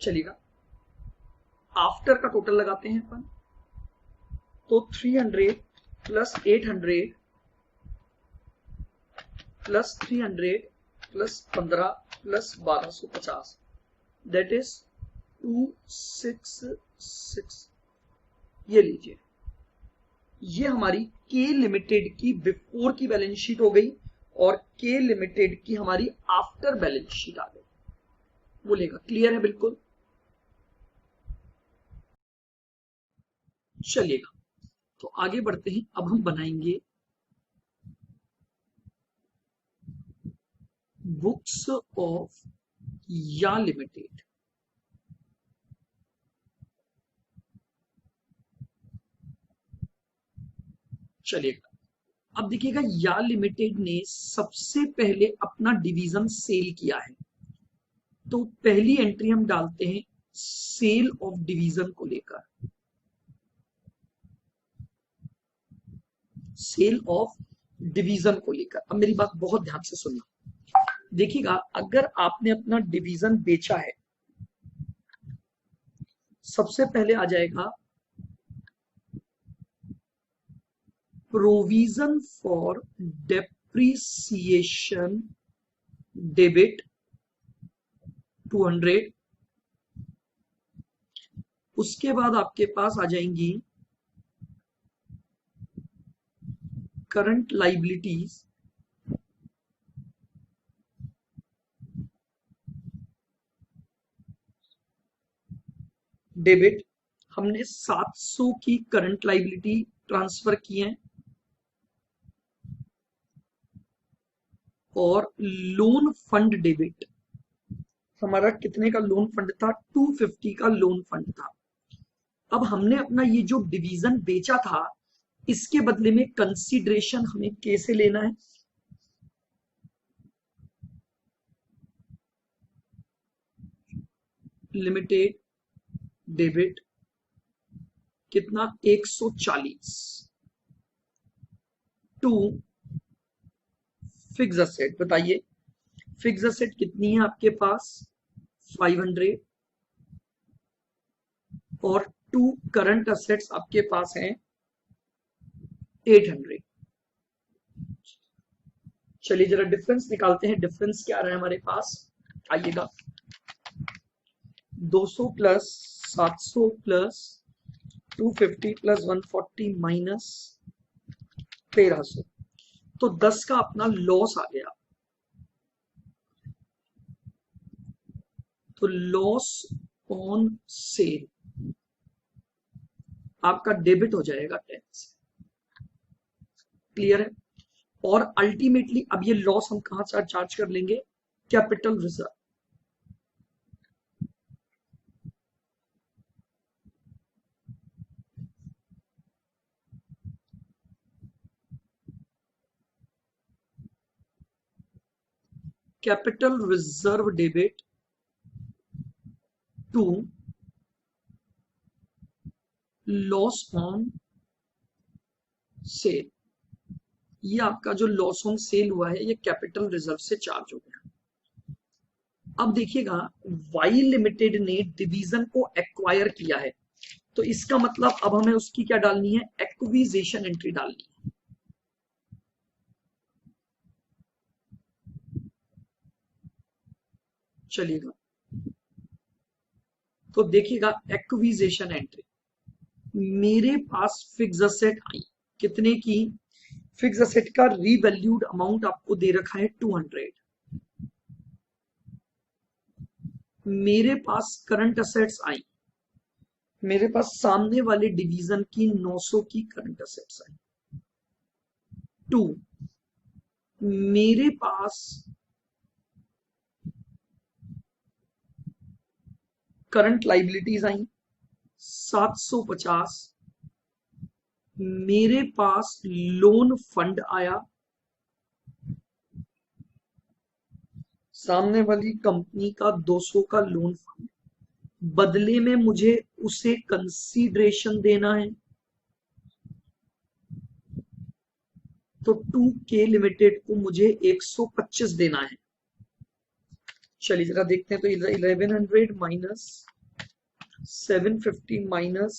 चलिएगा आफ्टर का टोटल लगाते हैं अपन, तो 300 plus 800 plus 300 plus 15 plus 1250, that is 266। ये लीजिए, ये हमारी के लिमिटेड की बिफोर की बैलेंस शीट हो गई और के लिमिटेड की हमारी आफ्टर बैलेंस शीट आ गई। बोलेगा क्लियर है बिल्कुल? चलिएगा तो आगे बढ़ते हैं। अब हम बनाएंगे बुक्स ऑफ या लिमिटेड। चलिएगा अब देखिएगा, या लिमिटेड ने सबसे पहले अपना डिवीजन सेल किया है, तो पहली एंट्री हम डालते हैं सेल ऑफ डिवीजन को लेकर, सेल ऑफ डिवीजन को लेकर। अब मेरी बात बहुत ध्यान से सुनना, देखिएगा अगर आपने अपना डिवीजन बेचा है, सबसे पहले आ जाएगा प्रोविजन फॉर डेप्रिसिएशन डेबिट 200, उसके बाद आपके पास आ जाएंगी करंट लाइबिलिटीज डेबिट, हमने 700 की करंट लाइबिलिटी ट्रांसफर की है, और लोन फंड डेबिट, हमारा कितने का लोन फंड था? 250 का लोन फंड था। अब हमने अपना ये जो डिवीजन बेचा था, इसके बदले में कंसीडरेशन हमें कैसे लेना है? लिमिटेड डेबिट कितना? 140 टू फिक्स असेट। बताइए फिक्स असेट कितनी है आपके पास? 500, और टू करंट असेट्स आपके पास हैं 800। चलिए जरा डिफरेंस निकालते हैं। डिफरेंस क्या रहा है हमारे पास? आइएगा 200 प्लस 700 प्लस 250 प्लस 140 माइनस 1300, तो 10 का अपना लॉस आ गया। तो लॉस ऑन सेल आपका डेबिट हो जाएगा टैक्स। क्लियर है? और अल्टीमेटली अब ये लॉस हम कहां से चार्ज कर लेंगे? Capital reserve. Capital reserve debit to loss on sale, ये आपका जो लॉस ऑन सेल हुआ है ये कैपिटल रिजर्व से चार्ज हो गया। अब देखिएगा वाई लिमिटेड ने डिवीजन को एक्वायर किया है, तो इसका मतलब अब हमें उसकी क्या डालनी है, एक्विजिशन एंट्री डालनी है। चलिएगा तो देखिएगा एक्विजिशन एंट्री, मेरे पास फिक्स असेट आई कितने की, फिक्स असेट का रीवैल्यूड अमाउंट आपको दे रखा है 200, मेरे पास करंट असेट्स आई, मेरे पास सामने वाले डिवीजन की 900 की करंट असेट्स आई। 2 मेरे पास करंट लाइबिलिटीज आई 750, मेरे पास लोन फंड आया, सामने वाली कंपनी का 200 का लोन फंड, बदले में मुझे उसे कंसीडरेशन देना है, तो 2K लिमिटेड को मुझे 125 देना है। चलिए जरा देखते हैं, तो 1100 माइनस 750 माइनस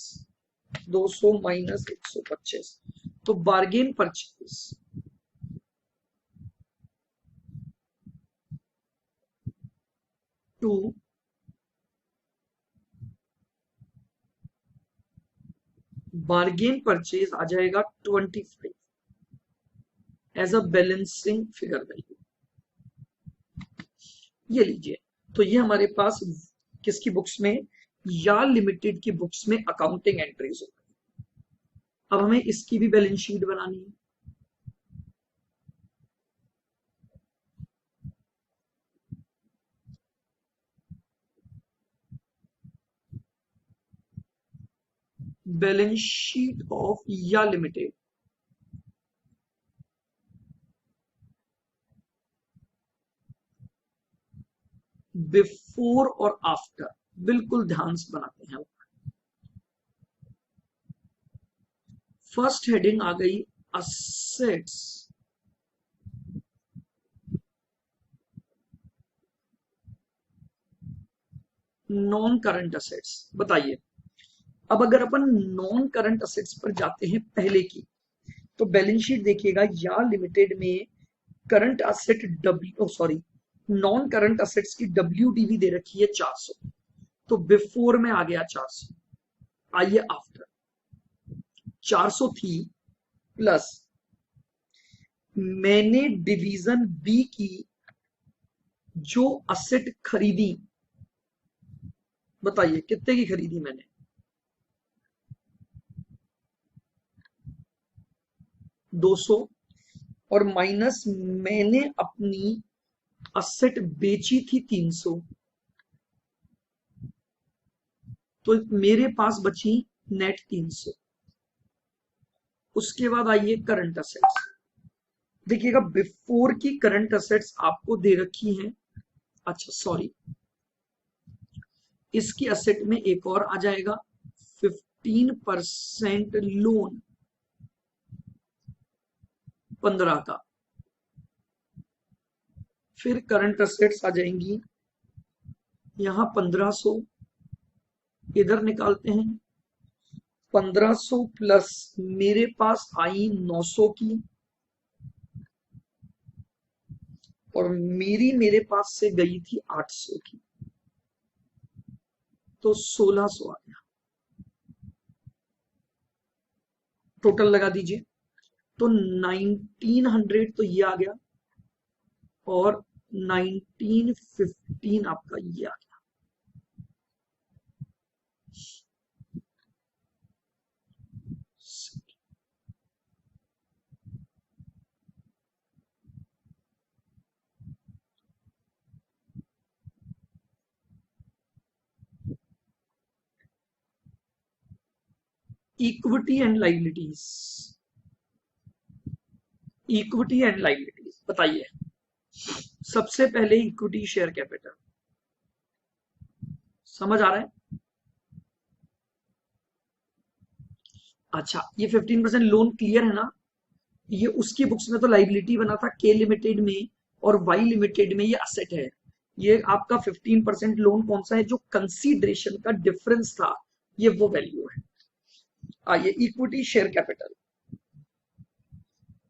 200 माइनस 125, तो बार्गेन परचेज 2 बार्गेन परचेज आ जाएगा 25 as a balancing figure value. ये लीजिए, तो ये हमारे पास किसकी बुक्स में, या लिमिटेड की बुक्स में अकाउंटिंग एंट्रीज हो गई। अब हमें इसकी भी बैलेंस शीट बनानी है। बैलेंस शीट ऑफ या लिमिटेड, बिफोर और आफ्टर, बिल्कुल ध्यान से बनाते हैं। फर्स्ट हेडिंग आ गई असेट्स, नॉन करंट असेट्स। बताइए अब अगर अपन नॉन करंट असेट्स पर जाते हैं पहले की, तो बैलेंस शीट देखिएगा, या लिमिटेड में current asset non current assets की WDV दे रखी है 400, तो बिफोर में आ गया 400। आइए आफ्टर, 400 थी प्लस मैंने डिवीजन बी की जो असेट खरीदी, बताइए कितने की खरीदी मैंने, 200, और माइनस मैंने अपनी असेट बेची थी 300, तो मेरे पास बची नेट 300। उसके बाद आइए करंट असेट्स, देखिएगा बिफोर की करंट असेट्स आपको दे रखी हैं, अच्छा सॉरी, इसकी असेट में एक और आ जाएगा 15% लोन 15 का, फिर करंट असेट्स आ जाएंगी यहां 1500, इधर निकालते हैं 1500 प्लस मेरे पास आई 900 की, और मेरे पास से गई थी 800 की, तो 1600 आ गया। टोटल लगा दीजिए, तो 1900 तो ये आ गया, और 1915 आपका ये आ गया। Equity and liabilities, equity and liabilities बताइए, सबसे पहले इक्विटी शेयर कैपिटल, समझ आ रहा है, अच्छा, ये 15% लोन क्लियर है ना? ये उसकी बुक्स में तो लाइबिलिटी बना था के लिमिटेड में, और वाई लिमिटेड में ये असेट है। ये आपका 15% लोन कौन सा है जो कंसीडरेशन का डिफरेंस था, ये वो वैल्यू है। आइए equity share capital.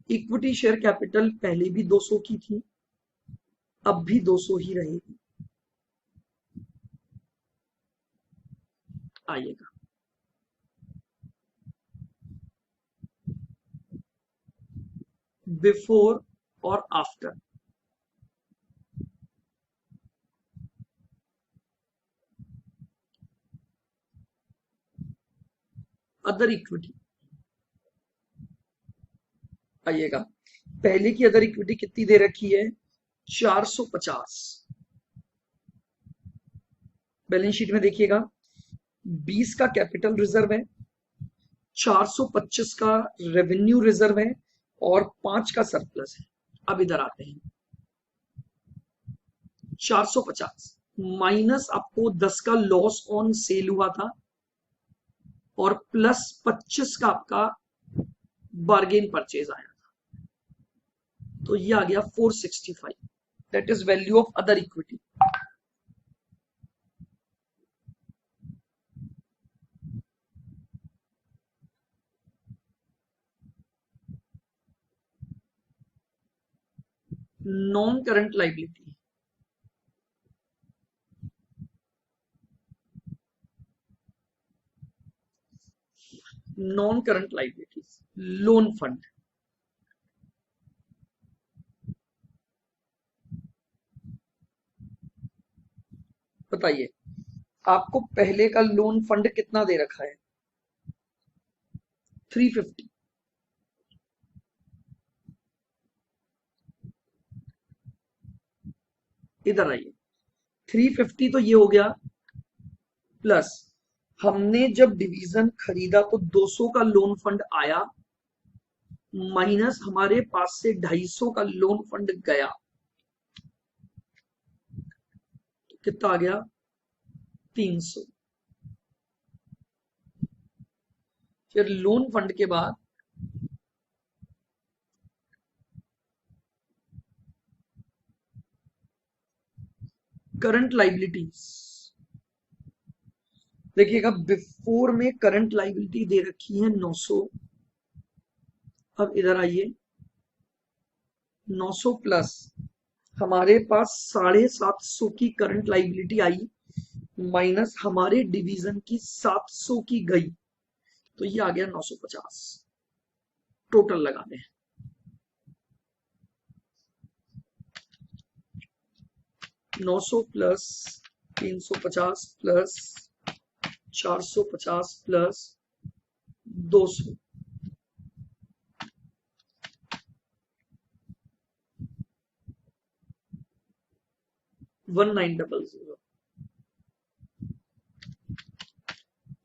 Equity share capital पहले भी 200 की थी, अब भी 200 ही रहेगी। आइएगा, बिफोर और आफ्टर। अदर इक्विटी, आइएगा, पहले की अदर इक्विटी कितनी दे रखी है? 450। बैलेंस शीट में देखिएगा, 20 का कैपिटल रिजर्व है, 425 का रेवेन्यू रिजर्व है, और 5 का सरप्लस है। अब इधर आते हैं, 450 माइनस आपको 10 का लॉस ऑन सेल हुआ था, और प्लस 25 का आपका बार्गेन परचेज आया था, तो ये आ गया 465। That is value of other equity. Non current liability, non current liabilities, loan fund. बताइए, आपको पहले का लोन फंड कितना दे रखा है? 350। इधर आइए, 350 तो ये हो गया, प्लस हमने जब डिवीजन खरीदा तो 200 का लोन फंड आया, माइनस हमारे पास से 250 का लोन फंड गया, तो कितना आ गया? 300। फिर लोन फंड के बाद करंट लाइबिलिटीज। देखिएगा, बिफोर में करंट लाइबिलिटी दे रखी है 900। अब इधर आइए, 900 प्लस हमारे पास 750 की करंट लाइबिलिटी आई, माइनस हमारे डिवीजन की 700 की गई, तो ये आ गया 950। टोटल लगा दें, 900 plus 350 plus 450 plus 200, 1900।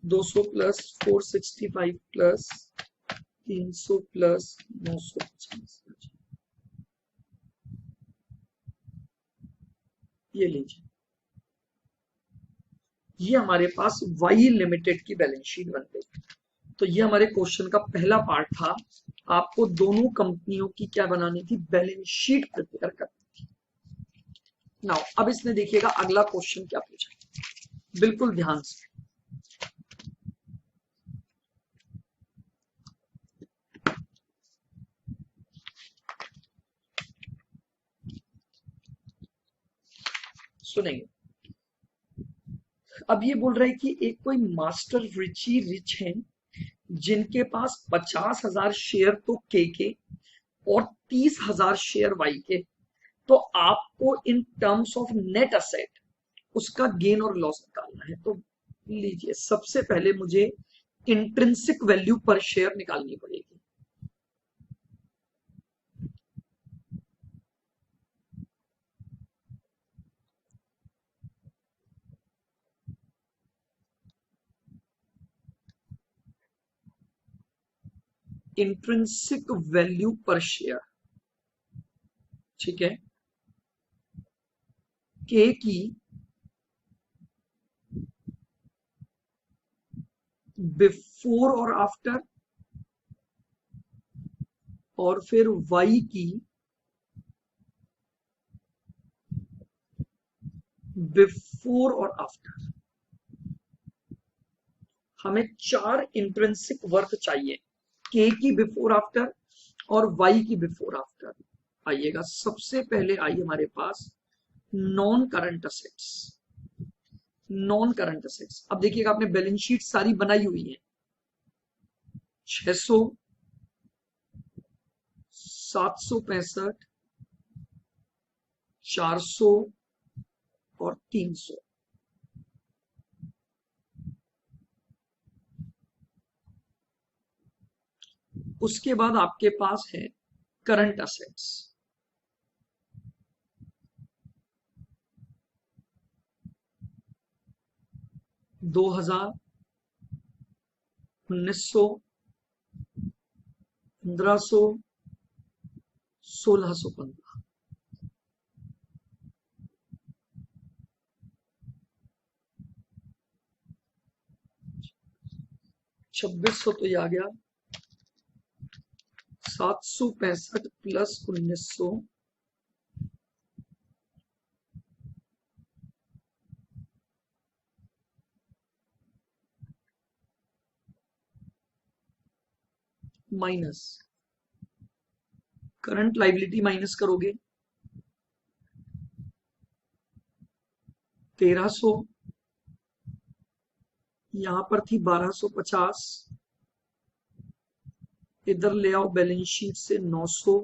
200 plus 465 plus 300 plus 950, ये लीजिए, ये हमारे पास वाई लिमिटेड की बैलेंस शीट बन गई। तो ये हमारे क्वेश्चन का पहला पार्ट था। आपको दोनों कंपनियों की क्या बनानी थी? बैलेंस शीट प्रिपेयर करनी थी। नाउ अब इसने देखिएगा अगला क्वेश्चन क्या पूछा, बिल्कुल ध्यान से। सुनेंगे, अब ये बोल रहा है कि एक कोई मास्टर रिची रिच है जिनके पास 50,000 शेयर तो के और 30,000 शेयर वाई के, तो आपको in terms of net asset उसका गेन और लॉस निकालना है। तो लीजिए, सबसे पहले मुझे इंट्रिंसिक वैल्यू पर शेयर निकालनी पड़ेगी। इंट्रिंसिक वैल्यू पर शेयर, ठीक है, के की बिफोर और आफ्टर और फिर y की बिफोर और आफ्टर। हमें 4 इंट्रिंसिक वर्थ चाहिए, k की बिफोर आफ्टर और y की बिफोर आफ्टर। आइएगा, सबसे पहले आई हमारे पास non current assets. Non current assets, अब देखिएगा आपने बैलेंस शीट सारी बनाई हुई है। 600, 765, 400 और 300। उसके बाद आपके पास है करंट असेट्स। दो हजार, 1900, 1500, 1615। 2600 तो ये आ गया, 765 plus 1900, minus current liability minus करोगे 1300, यहां पर थी 1250, इधर ले आओ बैलेंस शीट से 900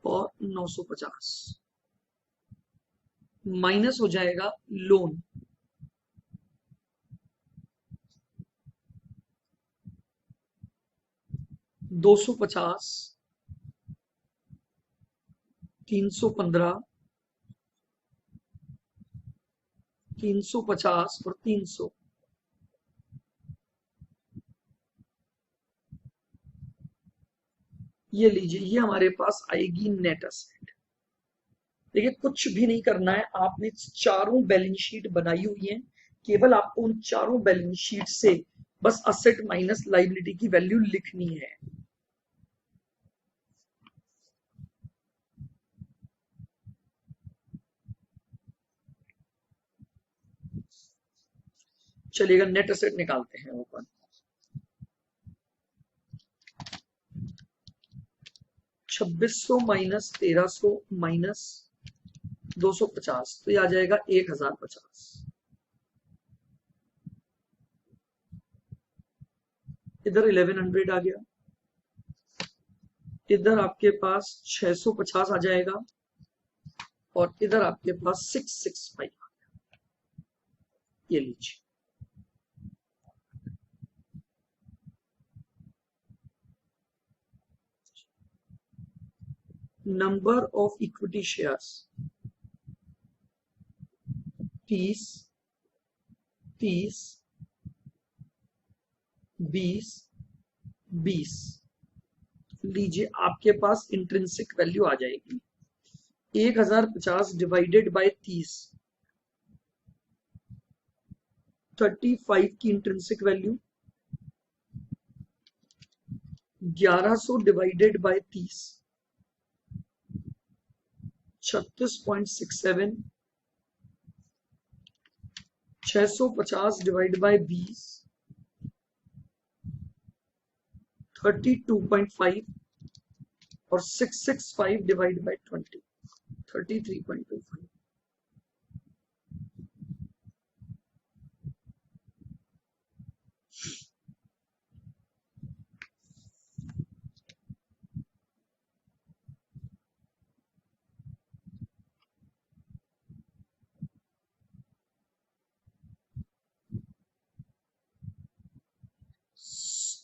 और 950, माइनस हो जाएगा लोन। दो सौ पचास, 315, 350 और 300। ये लीजिए, ये हमारे पास आएगी नेट असेट। देखिए, कुछ भी नहीं करना है, आपने चारों बैलेंस शीट बनाई हुई है, केवल आपको उन चारों बैलेंस शीट से बस असेट माइनस लाइबिलिटी की वैल्यू लिखनी है। चलिएगा, नेट असेट निकालते हैं ओपन। 2600 माइनस 1300 माइनस 250, तो ये आ जाएगा 1050। इधर 1100 आ गया, इधर आपके पास 650 आ जाएगा और इधर आपके पास 665 आ गया। ये लीजिए, नंबर ऑफ इक्विटी शेयर्स 30, 30, 20, 20। लीजिए, आपके पास इंट्रिंसिक वैल्यू आ जाएगी 1050 डिवाइडेड बाय 30, 35 की intrinsic value, 1100 divided by 30, 36.67, 650 divide by 20, 32.5 और 665 divide by 20, 33.25।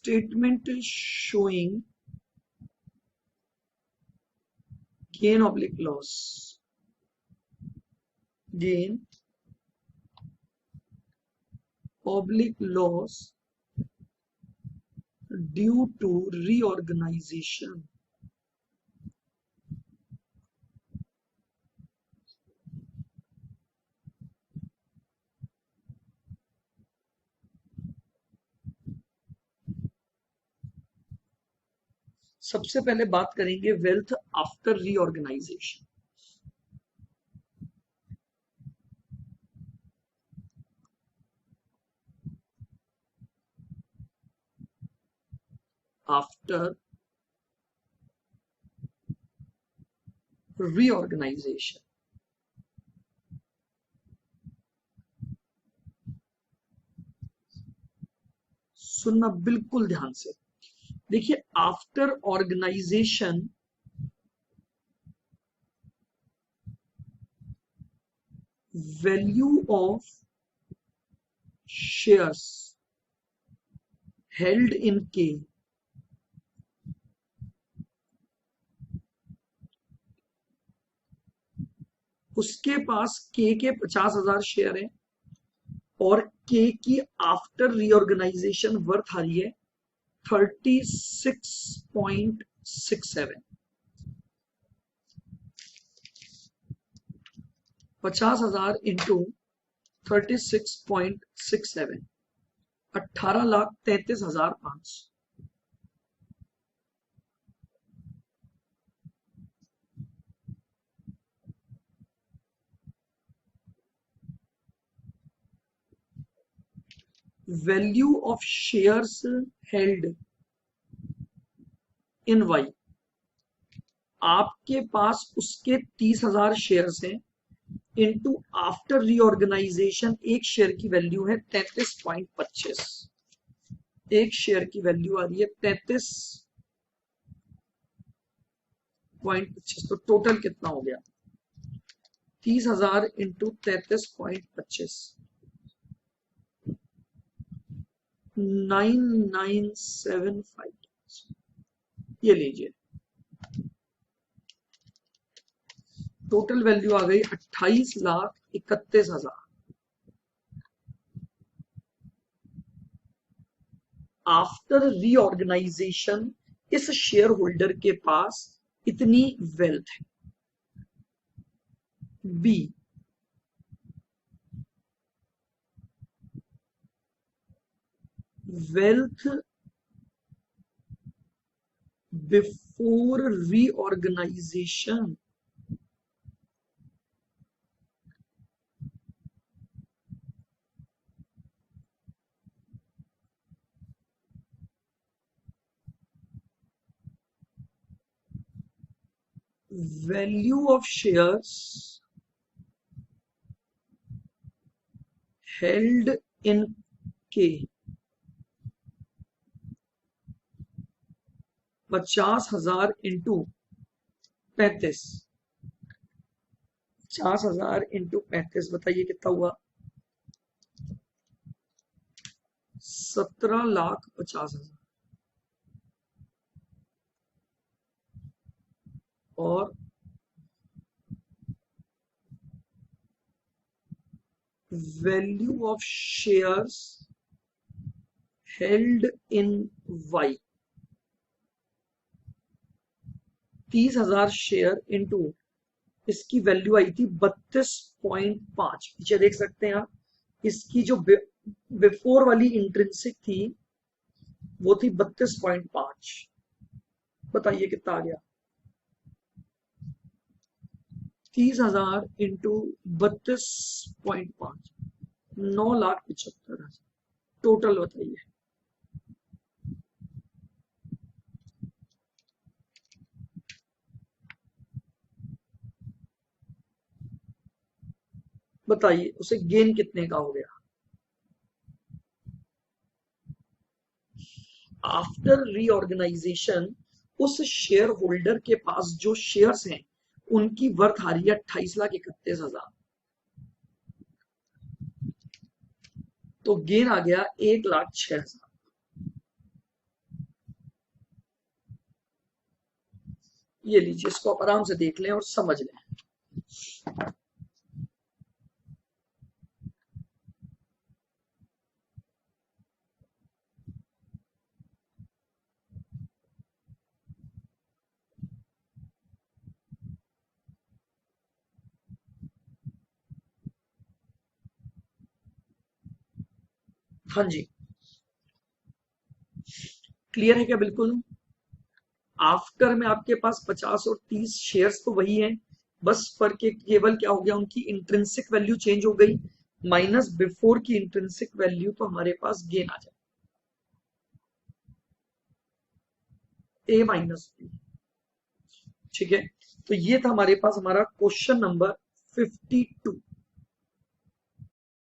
Statement is showing gain oblique loss, gain oblique loss due to reorganization. सबसे पहले बात करेंगे wealth after reorganisation. After reorganisation, सुनना बिल्कुल ध्यान से। देखिए, after organisation value of shares held in के उसके पास के 50,000 शेयर है और के की आफ्टर रीऑर्गेनाइजेशन वर्थ आ रही है 36.67। 50,000 into 36.67, 18,33,500। Value of shares held in Y, आपके पास उसके 30,000 शेयर्स हैं इनटू आफ्टर रीऑर्गेनाइजेशन एक शेयर की वैल्यू है 33.25। एक शेयर की वैल्यू आ रही है 33.25। तो टोटल कितना हो गया? 30,000 इंटू 33.25, 9975। ये लीजिए, टोटल वैल्यू आ गई 28,31,000। आफ्टर रीऑर्गेनाइजेशन इस शेयर होल्डर के पास इतनी वेल्थ है। B, wealth before reorganisation value of shares held in के 50,000 इंटू 35। 50,000 इंटू 35, बताइए कितना हुआ? 17,50,000। और value of shares held in Y, 30,000 share into इसकी वैल्यू आई थी 32.5। पीछे देख सकते हैं आप, इसकी जो बिफोर वाली इंट्रिंसिक थी वो थी 32.5। बताइए कितना आ गया? 30,000 इंटू 32.5, 9,75,000। टोटल बताइए। बताइए उसे गेन कितने का हो गया? आफ्टर रीऑर्गेनाइजेशन उस शेयर होल्डर के पास जो शेयर्स हैं उनकी वर्थ आ रही है 28,31,000। तो गेन आ गया 1,06,000। ये लीजिए, इसको आप आराम से देख लें और समझ लें। हाँ जी, क्लियर है क्या? बिल्कुल। आफ्टर में आपके पास 50 और 30 शेयर्स तो वही हैं, बस फर्क केवल क्या हो गया, उनकी इंट्रिंसिक वैल्यू चेंज हो गई, माइनस बिफोर की इंट्रिंसिक वैल्यू, तो हमारे पास गेन आ जाए ए माइनस बी। ठीक है, तो ये था हमारे पास हमारा क्वेश्चन नंबर 52।